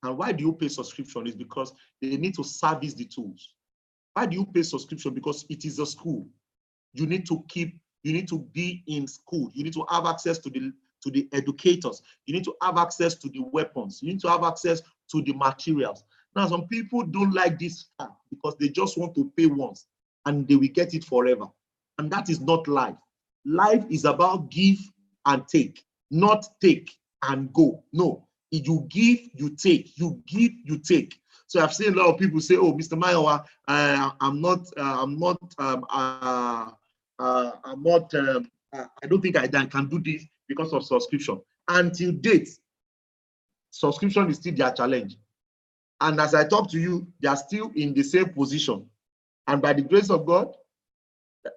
Speaker 2: And why do you pay subscription? Is because they need to service the tools. Why do you pay subscription? Because it is a school. You need to be in school. You need to have access to the educators. You need to have access to the weapons. You need to have access to the materials. Now, some people don't like this fact because they just want to pay once and they will get it forever. And that is not life. Life is about give and take, not take and go. No, if you give, you take. You give, you take. So I've seen a lot of people say, "Oh, Mr. Mayowa, I don't think I can do this because of subscription." Until date, subscription is still their challenge. And as I talk to you, they are still in the same position. And by the grace of God,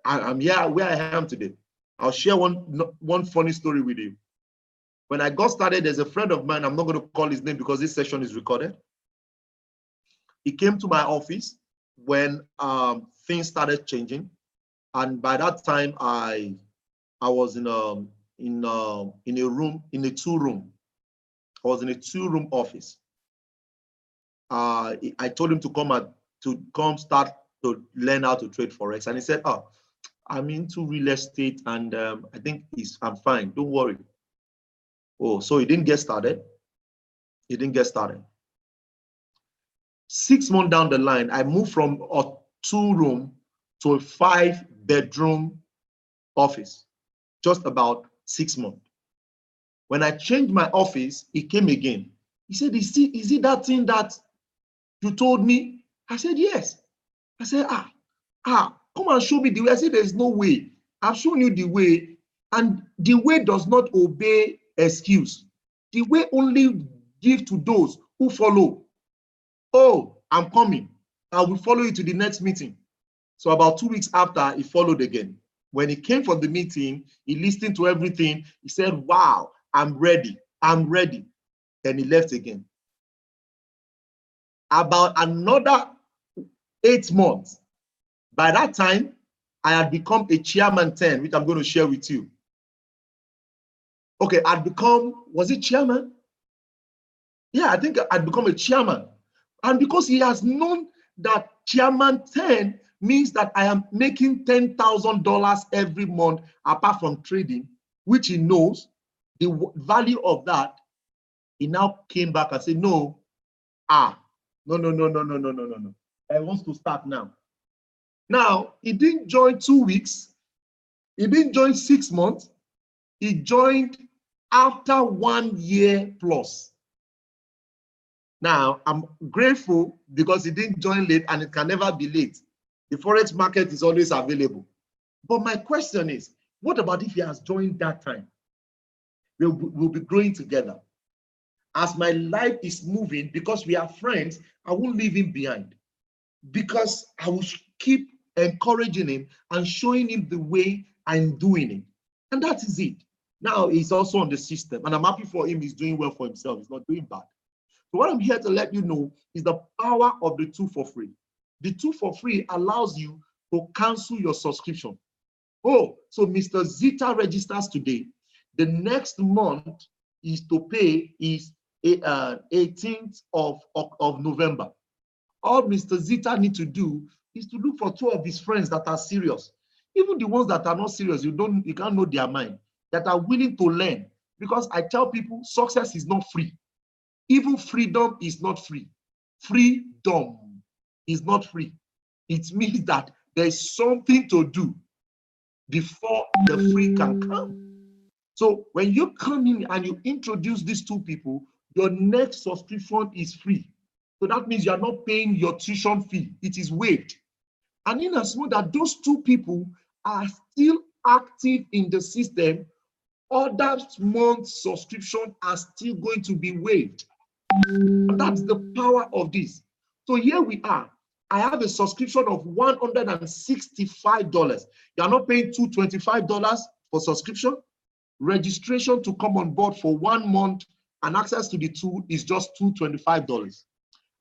Speaker 2: I'm here where I am today. I'll share one funny story with you. When I got started, there's a friend of mine, I'm not going to call his name because this session is recorded. He came to my office when things started changing. And by that time, I was in a two-room. I was in a two-room office. I told him to come start to learn how to trade forex, and he said, "Oh, I'm into real estate, and I think I'm fine. Don't worry." Oh, so he didn't get started. He didn't get started. 6 months down the line, I moved from a 2-room to a 5-bedroom office. Just about 6 months. When I changed my office, he came again. He said, "Is it that thing that you told me?" I said, "Yes." I said, come and show me the way. I said, "There's no way. I've shown you the way, and the way does not obey excuse. The way only give to those who follow." "Oh, I'm coming. I will follow you to the next meeting." So about 2 weeks after, he followed again. When he came for the meeting, he listened to everything. He said, "Wow, I'm ready. I'm ready." Then he left again. About another 8 months. By that time, I had become a chairman 10, which I'm going to share with you. Okay, I'd become, was it chairman? Yeah, I think I'd become a chairman. And because he has known that chairman 10 means that I am making $10,000 every month apart from trading, which he knows the value of that, he now came back and said, no. I want to start now. Now, he didn't join 2 weeks. He didn't join 6 months. He joined after 1 year plus. Now, I'm grateful because he didn't join late, and it can never be late. The forex market is always available. But my question is, what about if he has joined that time? We'll be growing together. As my life is moving, because we are friends, I won't leave him behind, because I will keep encouraging him and showing him the way I'm doing it. And that is it. Now he's also on the system, and I'm happy for him. He's doing well for himself. He's not doing bad. So what I'm here to let you know is the power of the 2 for free. The 2 for free allows you to cancel your subscription. Oh, so Mr. Zitta registers today. The next month is to pay is 18th of November. All Mr. Zitta need to do is to look for 2 of his friends that are serious. Even the ones that are not serious, you can't know their mind, that are willing to learn. Because I tell people, success is not free. Even freedom is not free. Freedom is not free. It means that there's something to do before the free can come. So when you come in and you introduce these 2 people, your next subscription is free. So that means you are not paying your tuition fee. It is waived. And in as much that those 2 people are still active in the system, other month subscription are still going to be waived. And that's the power of this. So here we are. I have a subscription of $165. You are not paying $225 for subscription. Registration to come on board for 1 month and access to the tool is just $225.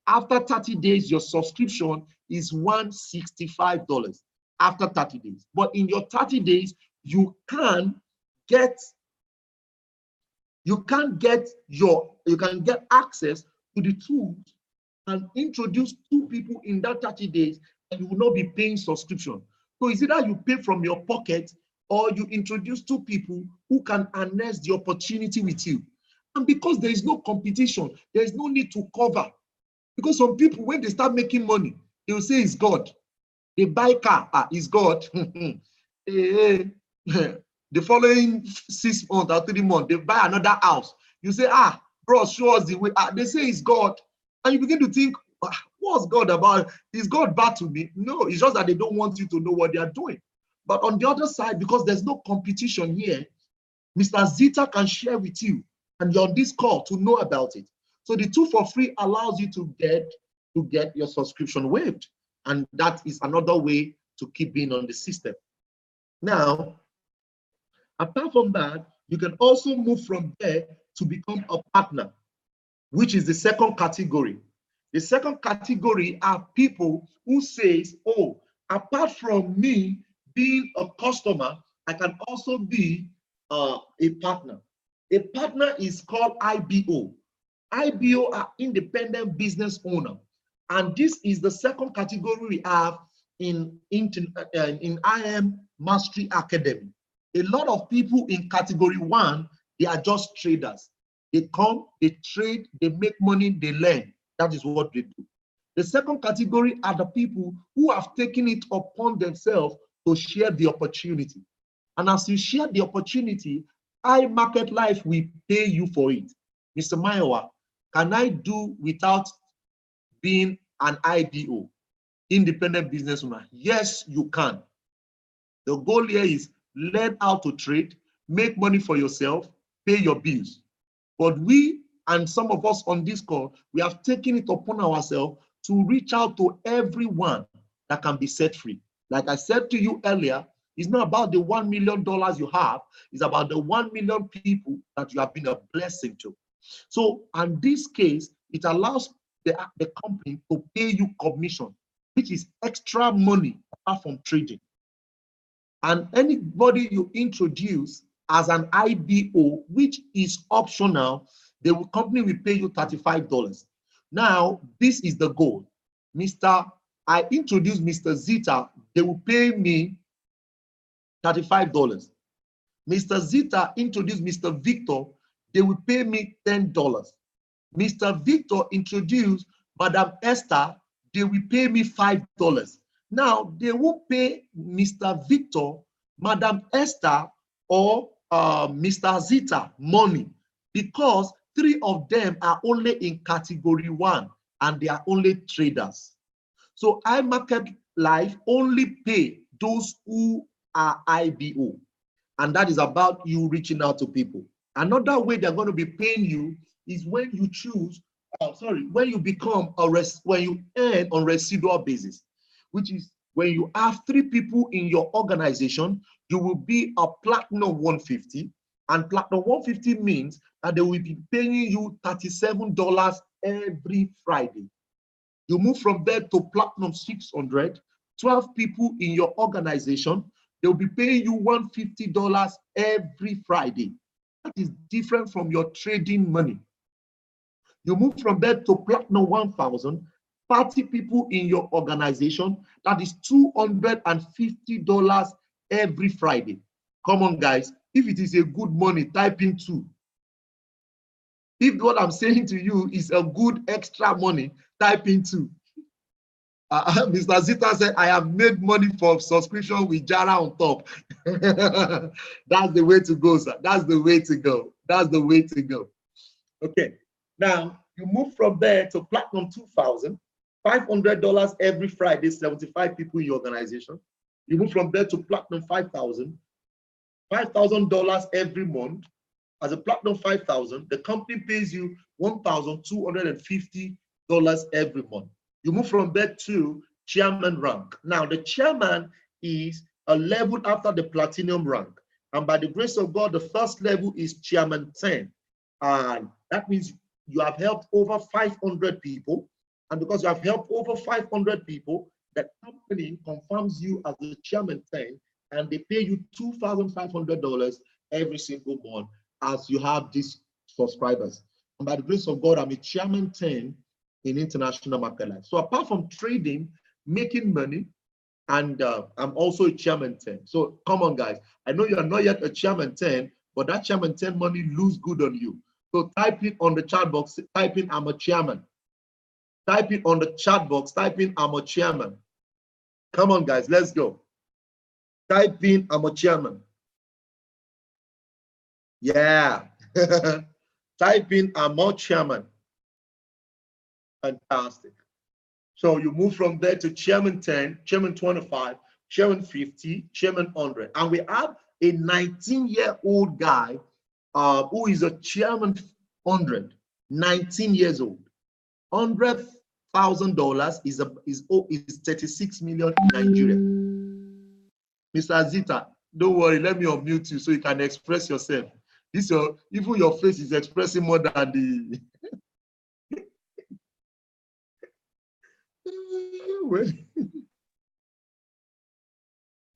Speaker 2: After 30 days, your subscription is $165 after 30 days. But in your 30 days, you can get access to the tools and introduce 2 people in that 30 days, and you will not be paying subscription. So it's either you pay from your pocket or you introduce 2 people who can harness the opportunity with you. And because there is no competition, there is no need to cover. Because some people, when they start making money, they will say it's God. They buy car, it's God. The following 6 months or 3 months, they buy another house. You say, bro, show us the way. They say it's God. And you begin to think, what's God about? Is God bad to me? No, it's just that they don't want you to know what they are doing. But on the other side, because there's no competition here, Mr. Zitta can share with you, and you're on this call to know about it. So the 2 for free allows you to get your subscription waived. And that is another way to keep being on the system. Now, apart from that, you can also move from there to become a partner, which is the second category. The second category are people who says, oh, apart from me being a customer, I can also be a partner. A partner is called IBO. IBO are independent business owner. And this is the second category we have in IM Mastery Academy. A lot of people in category 1, they are just traders. They come, they trade, they make money, they learn. That is what they do. The second category are the people who have taken it upon themselves to share the opportunity. And as you share the opportunity, iMarket Life will pay you for it. Mr. Mayowa, can I do without being an IBO, independent business owner? Yes, you can. The goal here is learn how to trade, make money for yourself, pay your bills. But we and some of us on this call, we have taken it upon ourselves to reach out to everyone that can be set free. Like I said to you earlier, it's not about the $1 million you have, it's about the 1 million people that you have been a blessing to. So in this case, it allows the company to pay you commission, which is extra money apart from trading. And anybody you introduce as an IBO, which is optional, the company will pay you $35. Now, this is the goal. I introduced Mr. Zitta, they will pay me $35. Mr. Zitta introduced Mr. Victor, they will pay me $10. Mr. Victor introduced Madam Esther, they will pay me $5. Now, they will pay Mr. Victor, Madam Esther, or Mr. Zitta money because 3 of them are only in category 1 and they are only traders. So iMarket Life only pay those who are IBO. And that is about you reaching out to people. Another way they're going to be paying you is when you choose, when you become when you earn on residual basis, which is when you have 3 people in your organization, you will be a platinum 150. And platinum 150 means that they will be paying you $37 every Friday. You move from there to platinum 600, 12 people in your organization, they'll be paying you $150 every Friday. That is different from your trading money. You move from there to platinum 1000, 30 people in your organization, that is $250 every Friday. Come on, guys. If it is a good money, type in 2. If what I'm saying to you is a good extra money, type in 2. Mr. Zitta said, I have made money for subscription with Jara on top. That's the way to go, sir. That's the way to go. That's the way to go. Okay. Now, you move from there to platinum 2000, $500 every Friday, 75 people in your organization. You move from there to platinum 5000, $5,000 every month. As a platinum 5000, the company pays you $1,250 every month. You move from there to chairman rank. Now, the chairman is a level after the platinum rank. And by the grace of God, the first level is chairman 10. And that means you have helped over 500 people. And because you have helped over 500 people, the company confirms you as the chairman 10, and they pay you $2,500 every single month as you have these subscribers. And by the grace of God, I'm a chairman 10 in International Market Life. So apart from trading, making money, and I'm also a chairman 10. So come on, guys. I know you're not yet a chairman 10, but that chairman 10 money looks good on you. So type it on the chat box, type in I'm a chairman. Type it on the chat box, type in I'm a chairman. Come on, guys, let's go. Type in I'm a chairman. Yeah. Type in I'm a chairman. Fantastic. So you move from there to chairman 10, chairman 25, chairman 50, chairman 100. And we have a 19-year-old guy who is a chairman 100, 19 years old. $100,000 is 36 million in Nigeria. Mr. Zitta, don't worry, let me unmute you so you can express yourself. Even your face is expressing more than the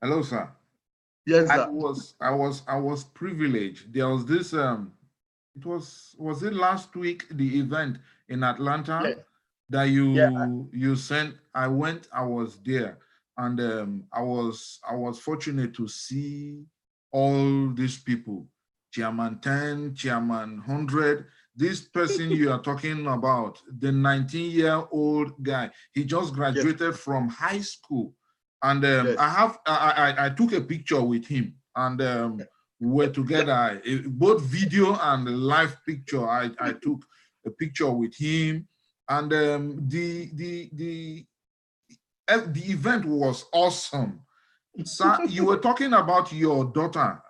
Speaker 1: Hello, sir.
Speaker 2: Yes, sir.
Speaker 1: I was privileged. There was this was it last week, the event in Atlanta?
Speaker 2: Yes.
Speaker 1: That you sent. I was there, and I was fortunate to see all these people, chairman 10, chairman 100. This person you are talking about, the 19-year-old guy, he just graduated from high school. And I took a picture with him, and we're together, both video and live picture. I took a picture with him, and the event was awesome. So you were talking about your daughter.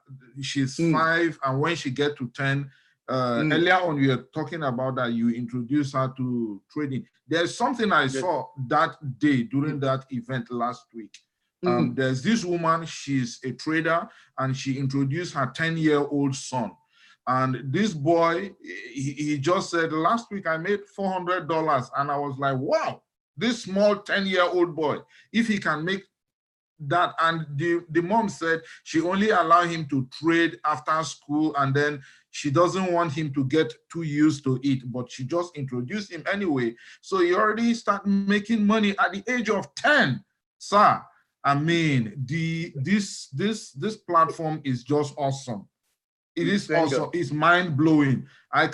Speaker 1: She's 5, and when she get to 10, earlier on you were talking about that you introduced her to trading. There's something I saw that day during that event last week. There's this woman, she's a trader, and she introduced her 10-year-old son. And this boy, he just said, last week I made $400. And I was like, wow, this small 10-year-old boy, if he can make that. And the mom said she only allow him to trade after school, and then she doesn't want him to get too used to it, but she just introduced him anyway. So he already start making money at the age of 10, sir. I mean, this platform is just awesome. It is awesome. It's mind-blowing. I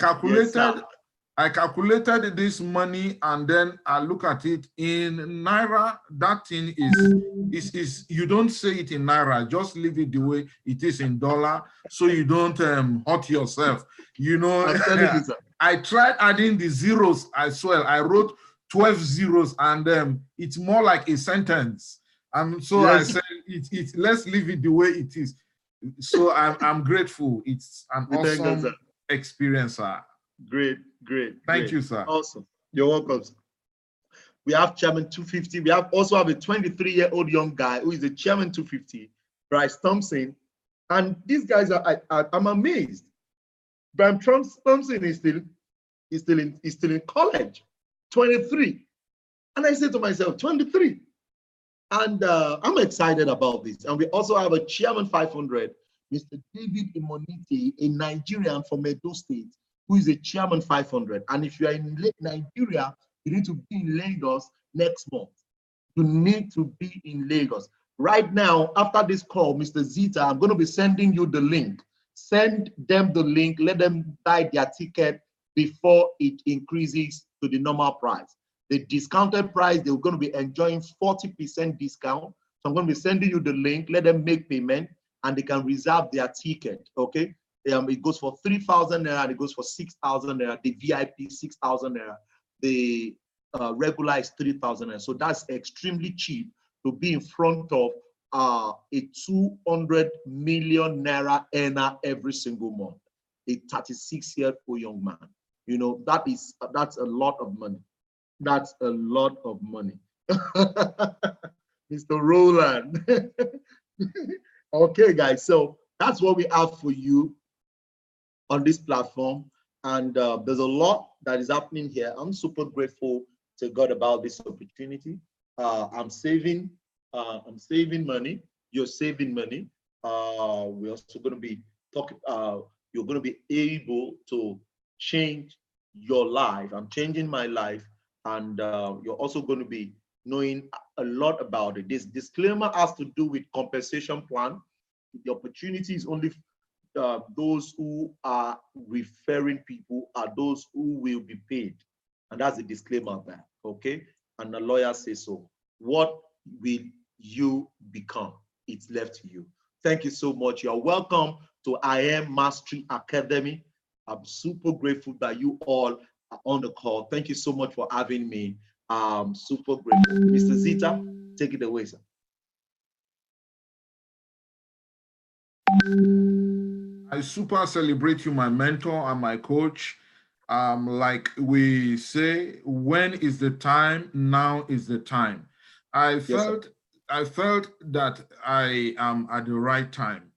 Speaker 1: calculated this money, and then I look at it in Naira. That thing is you don't say it in Naira, just leave it the way it is in dollar, so you don't hurt yourself. You know, I tried adding the zeros. I swear, I wrote 12 zeros, and it's more like a sentence. And so I said, let's leave it the way it is. So I'm grateful. It's an awesome experience, sir.
Speaker 2: Great.
Speaker 1: Thank you, sir.
Speaker 2: Awesome. You're welcome, sir. We have Chairman 250. We also have a 23-year-old young guy who is a Chairman 250, Bryce Thompson. And these guys I'm amazed. Bryce Thompson is still in college, 23. And I said to myself, 23. And I'm excited about this. And we also have a Chairman 500, Mr. David Imonite, a Nigerian from Edo State, who is a Chairman 500. And if you are in Nigeria, you need to be in Lagos next month. You need to be in Lagos. Right now, after this call, Mr. Zitta, I'm going to be sending you the link. Send them the link. Let them buy their ticket before it increases to the normal price. The discounted price, they're going to be enjoying 40% discount. So I'm going to be sending you the link. Let them make payment and they can reserve their ticket, okay? It goes for 3,000 naira, it goes for 6,000 naira, the VIP 6,000 naira. The regular is 3,000 naira. So that's extremely cheap to be in front of a 200 million naira earner every single month, a 36-year-old young man. You know, that's a lot of money. That's a lot of money. Mr. Roland. Okay, guys, so that's what we have for you on this platform. And there's a lot that is happening here. I'm super grateful to God about this opportunity. I'm saving money. You're saving money. We're also going to be talking. You're going to be able to change your life. I'm changing my life, and you're also going to be knowing a lot about it. This disclaimer has to do with compensation plan. The opportunity is only those who are referring people are those who will be paid. And that's the disclaimer there, okay? And the lawyer says so. What will you become? It's left to you. Thank you so much. You're welcome to I Am Mastery Academy. I'm super grateful that you all are on the call. Thank you so much for having me. Super grateful. Mr. Zitta, take it away, sir.
Speaker 1: I super celebrate you, my mentor and my coach. Like we say, when is the time? Now is the time. I felt that I am at the right time.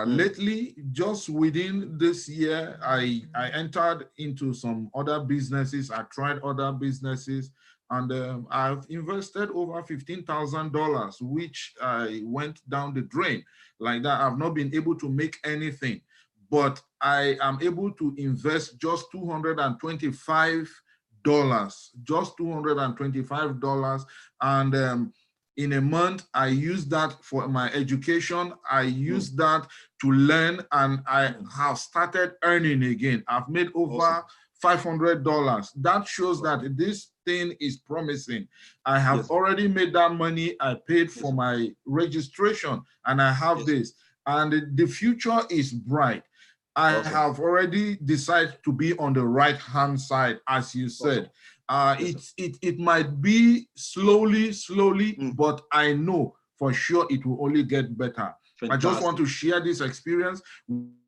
Speaker 1: Lately, just within this year, I entered into some other businesses. I tried other businesses, and I've invested over $15,000, which went down the drain. Like that, I've not been able to make anything, but I am able to invest just $225, just $225, and in a month, I use that for my education. I use that to learn, and I have started earning again. I've made over $500. That shows that this thing is promising. I have already made that money. I paid for my registration, and I have this. And the future is bright. I have already decided to be on the right-hand side, as you said. It might be slowly, but I know for sure it will only get better. Fantastic. I just want to share this experience.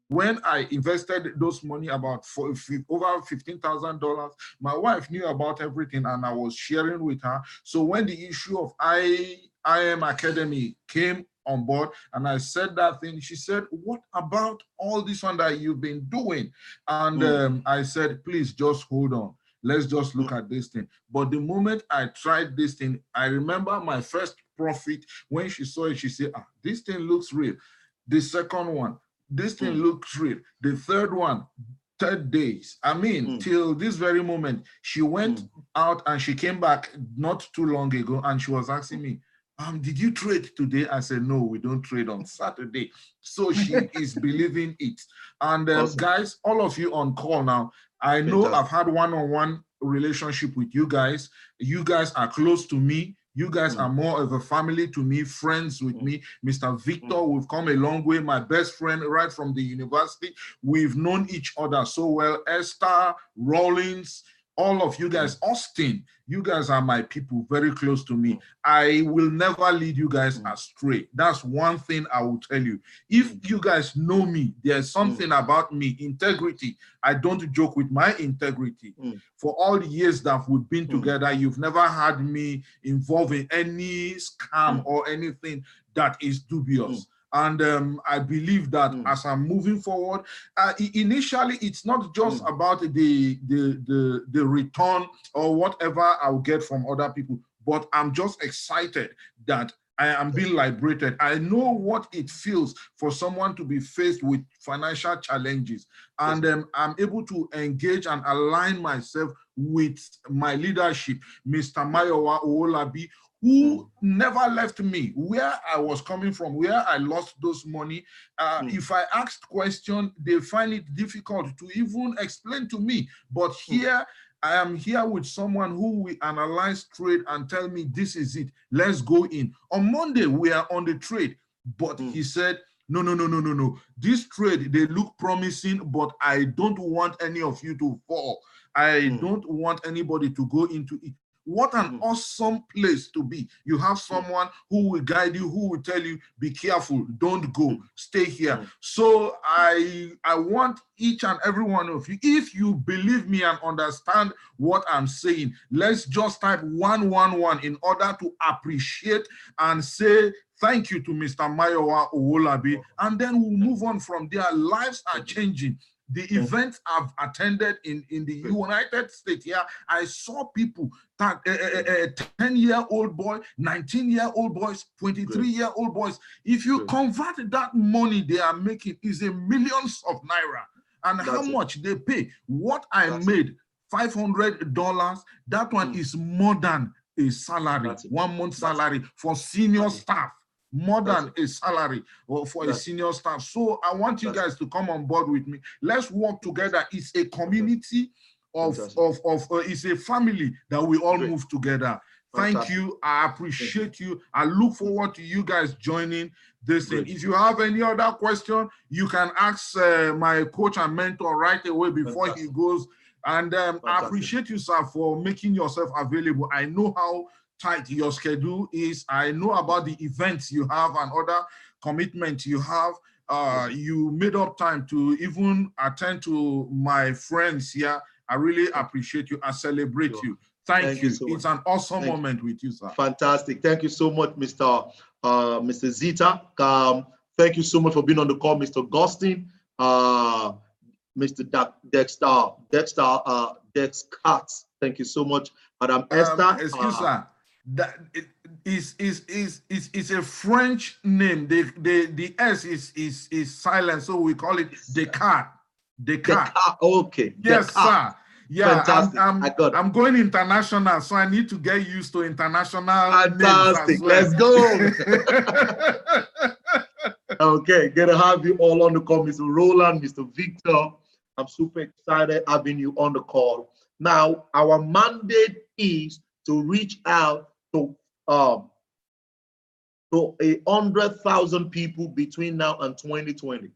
Speaker 1: When I invested those money, about over $15,000, my wife knew about everything, and I was sharing with her. So when the issue of I Am Academy came on board, and I said that thing, she said, what about all this one that you've been doing? And I said, please just hold on. Let's just look at this thing. But the moment I tried this thing, I remember my first profit. When she saw it, she said, this thing looks real. The second one, this thing looks real. The third one, 3 days. I mean, till this very moment, she went out and she came back not too long ago, and she was asking me, did you trade today? I said, no, we don't trade on Saturday. So she is believing it. And guys, all of you on call now, I know I've had one-on-one relationship with you guys. You guys are close to me. You guys are more of a family to me, friends with me. Mr. Victor, we've come a long way. My best friend right from the university. We've known each other so well. Esther, Rollins, all of you guys, Austin, you guys are my people, very close to me. I will never lead you guys astray. That's one thing I will tell you. If you guys know me, there's something about me, integrity. I don't joke with my integrity. For all the years that we've been together, you've never had me involved in any scam or anything that is dubious. And I believe that as I'm moving forward, initially it's not just about the return or whatever I'll get from other people, but I'm just excited that I am being liberated. I know what it feels for someone to be faced with financial challenges, and I'm able to engage and align myself with my leadership, Mr. Mayowa Owolabi, who never left me where I was coming from, where I lost those money. If I asked questions, they find it difficult to even explain to me. But here, I am here with someone who will analyze trade and tell me this is it. Let's go in. On Monday, we are on the trade, but he said, no. This trade, they look promising, but I don't want any of you to fall. I don't want anybody to go into it. What an awesome place to be. You have someone who will guide you, who will tell you, be careful, don't go, stay here. So I want each and every one of you, if you believe me and understand what I'm saying, let's just type 111 in order to appreciate and say thank you to Mr. Mayowa Owolabi, and then we'll move on from there. Lives are changing. The events I've attended in the United States, I saw people, 10-year-old boy, 19-year-old boys, 23-year-old boys. If you convert that money they are making is a millions of naira. And how much they pay. What I made, $500, that one is more than a salary, 1 month salary for senior staff. More than a salary for a senior staff. So I want you guys to come on board with me. Let's work together. It's a community it's a family that we all move together. Thank you. I appreciate you. I look forward to you guys joining this thing. If you have any other question, you can ask my coach and mentor right away before he goes. And I appreciate you, sir, for making yourself available. I know how tight your schedule is. I know about the events you have and other commitments you have. You made up time to even attend to my friends here. I really appreciate you. I celebrate you. Thank you. So it's an awesome moment with you, sir.
Speaker 2: Fantastic. Thank you so much, Mr. Zitta. Thank you so much for being on the call, Mr. Augustine, Mr. Dexter. Thank you so much, Madam Esther.
Speaker 1: Excuse me. That is a French name. The S is silent, so we call it Descartes. Descartes.
Speaker 2: Okay.
Speaker 1: Yes,
Speaker 2: Descartes.
Speaker 1: sir. Yeah,
Speaker 2: fantastic.
Speaker 1: I'm going international, so I need to get used to international.
Speaker 2: Fantastic.
Speaker 1: Names as well.
Speaker 2: Let's go. Okay, good to have you all on the call, Mr. Roland, Mr. Victor. I'm super excited having you on the call. Now, our mandate is to reach out to 100,000 people between now and 2020.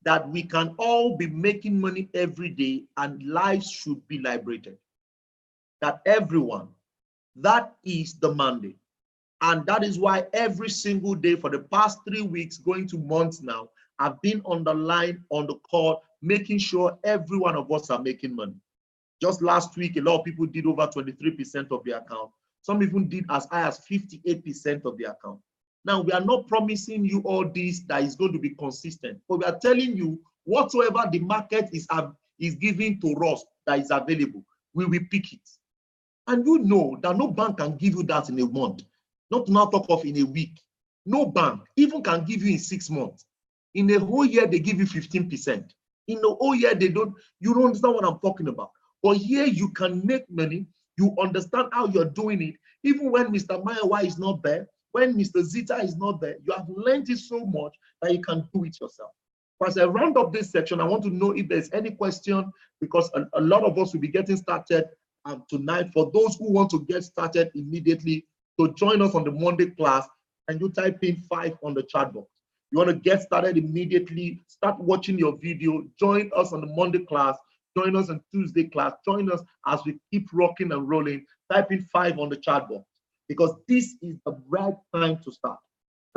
Speaker 2: That we can all be making money every day and lives should be liberated. That everyone, that is the mandate. And that is why every single day for the past 3 weeks, going to months now, I've been on the line, on the call, making sure every one of us are making money. Just last week, a lot of people did over 23% of their account. Some even did as high as 58% of their account. Now, we are not promising you all this that is going to be consistent, but we are telling you whatsoever the market is giving to us that is available, we will pick it. And you know that no bank can give you that in a month, not to now talk of in a week. No bank even can give you in 6 months. In a whole year, they give you 15%. In a whole year, you don't understand what I'm talking about. But here you can make money. You understand how you're doing it. Even when Mr. Mayowa is not there, when Mr. Zitta is not there, you have learned it so much that you can do it yourself. But as I round up this section, I want to know if there's any question, because a lot of us will be getting started tonight. For those who want to get started immediately, to join us on the Monday class, and you type in 5 on the chat box. You want to get started immediately, start watching your video, join us on the Monday class. Join us on Tuesday class. Join us as we keep rocking and rolling. Type in 5 on the chat box because this is the right time to start.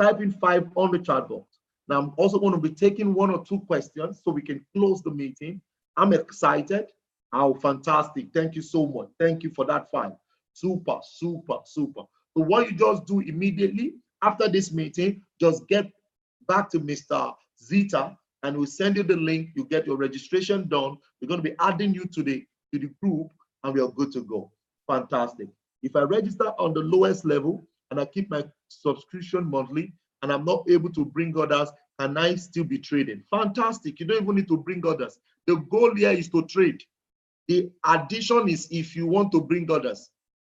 Speaker 2: Type in 5 on the chat box. Now, I'm also going to be taking 1 or 2 questions so we can close the meeting. I'm excited. How fantastic. Thank you so much. Thank you for that 5. Super, super, super. So what you just do immediately after this meeting, just get back to Mr. Zitta and we'll send you the link. You get your registration done. We're going to be adding you to the group and we are good to go. Fantastic. If I register on the lowest level and I keep my subscription monthly and I'm not able to bring others, can I still be trading? Fantastic. You don't even need to bring others. The goal here is to trade. The addition is if you want to bring others.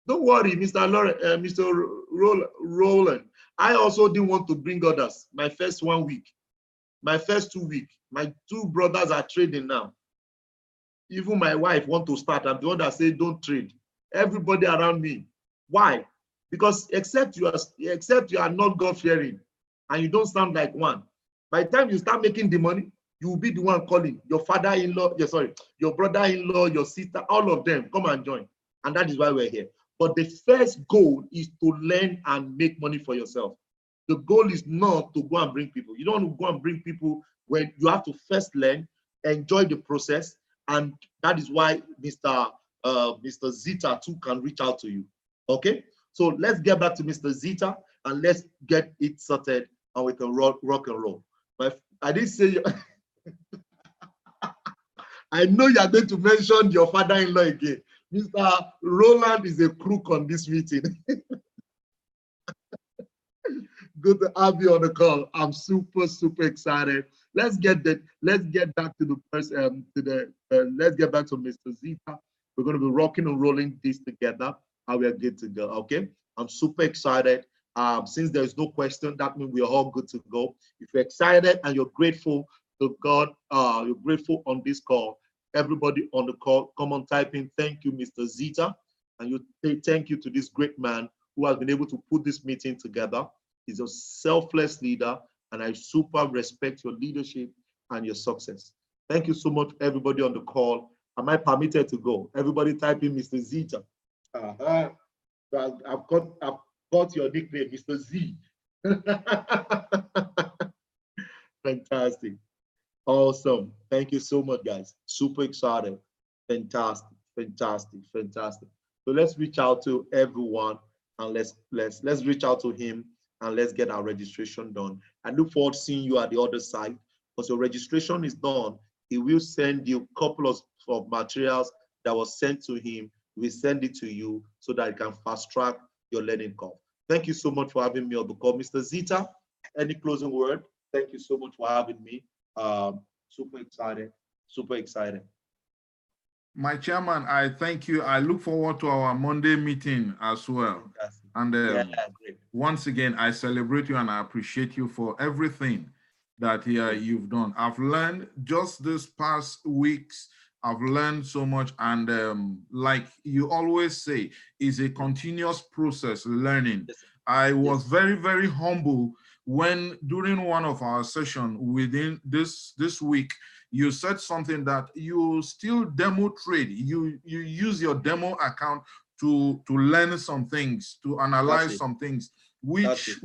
Speaker 2: Don't worry, Mr. Roland. I also didn't want to bring others my first 1 week. My first 2 weeks, my 2 brothers are trading now. Even my wife want to start. I'm the one that said don't trade. Everybody around me. Why? Because except you are not God-fearing and you don't sound like one. By the time you start making the money, you will be the one calling your father-in-law, your brother-in-law, your sister, all of them, come and join. And that is why we're here. But the first goal is to learn and make money for yourself. The goal is not to go and bring people. You don't want to go and bring people when you have to first learn, enjoy the process, and that is why Mr. Zitta too can reach out to you. Okay, so let's get back to Mr. Zitta and let's get it sorted, and we can rock and roll. But I didn't say. I know you are going to mention your father-in-law again. Mr. Roland is a crook on this meeting. Good to have you on the call. I'm super, super excited. Let's get back to the person. Let's get back to Mr. Zitta. We're going to be rocking and rolling this together, and we are good to go. Okay, I'm super excited. Since there is no question, that means we are all good to go. If you're excited and you're grateful to God, you're grateful on this call. Everybody on the call, come on, type in thank you, Mr. Zitta, and you say thank you to this great man who has been able to put this meeting together. He's a selfless leader, and I super respect your leadership and your success. Thank you so much, everybody on the call. Am I permitted to go? Everybody type in Mr. Zitta. So I've got your nickname, Mr. Z. Fantastic. Awesome. Thank you so much, guys. Super excited. Fantastic, fantastic, fantastic. So let's reach out to everyone and let's reach out to him and let's get our registration done. I look forward to seeing you at the other side. Because your registration is done, he will send you a couple of materials that was sent to him. We send it to you so that it can fast track your learning curve. Thank you so much for having me on the call. Mr. Zitta, any closing word? Thank you so much for having me. Super excited, super excited.
Speaker 1: My chairman, I thank you. I look forward to our Monday meeting as well. And once again, I celebrate you and I appreciate you for everything that you've done. I've learned just this past weeks, I've learned so much. And like you always say, it's a continuous process learning. Yes. I was very, very humble when during one of our sessions within this week, you said something that you still demo trade. You use your demo account to learn some things, to analyze some things, which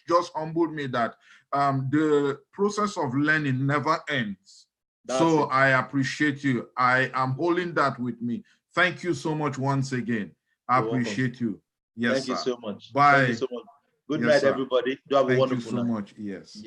Speaker 1: just humbled me that the process of learning never ends. So I appreciate you. I am holding that with me. Thank you so much once again. I appreciate you. Yes,
Speaker 2: Thank you so much.
Speaker 1: Bye.
Speaker 2: Thank you so much. Good night, everybody. Do have a wonderful night.
Speaker 1: Thank you so much. Yes.
Speaker 2: Yes.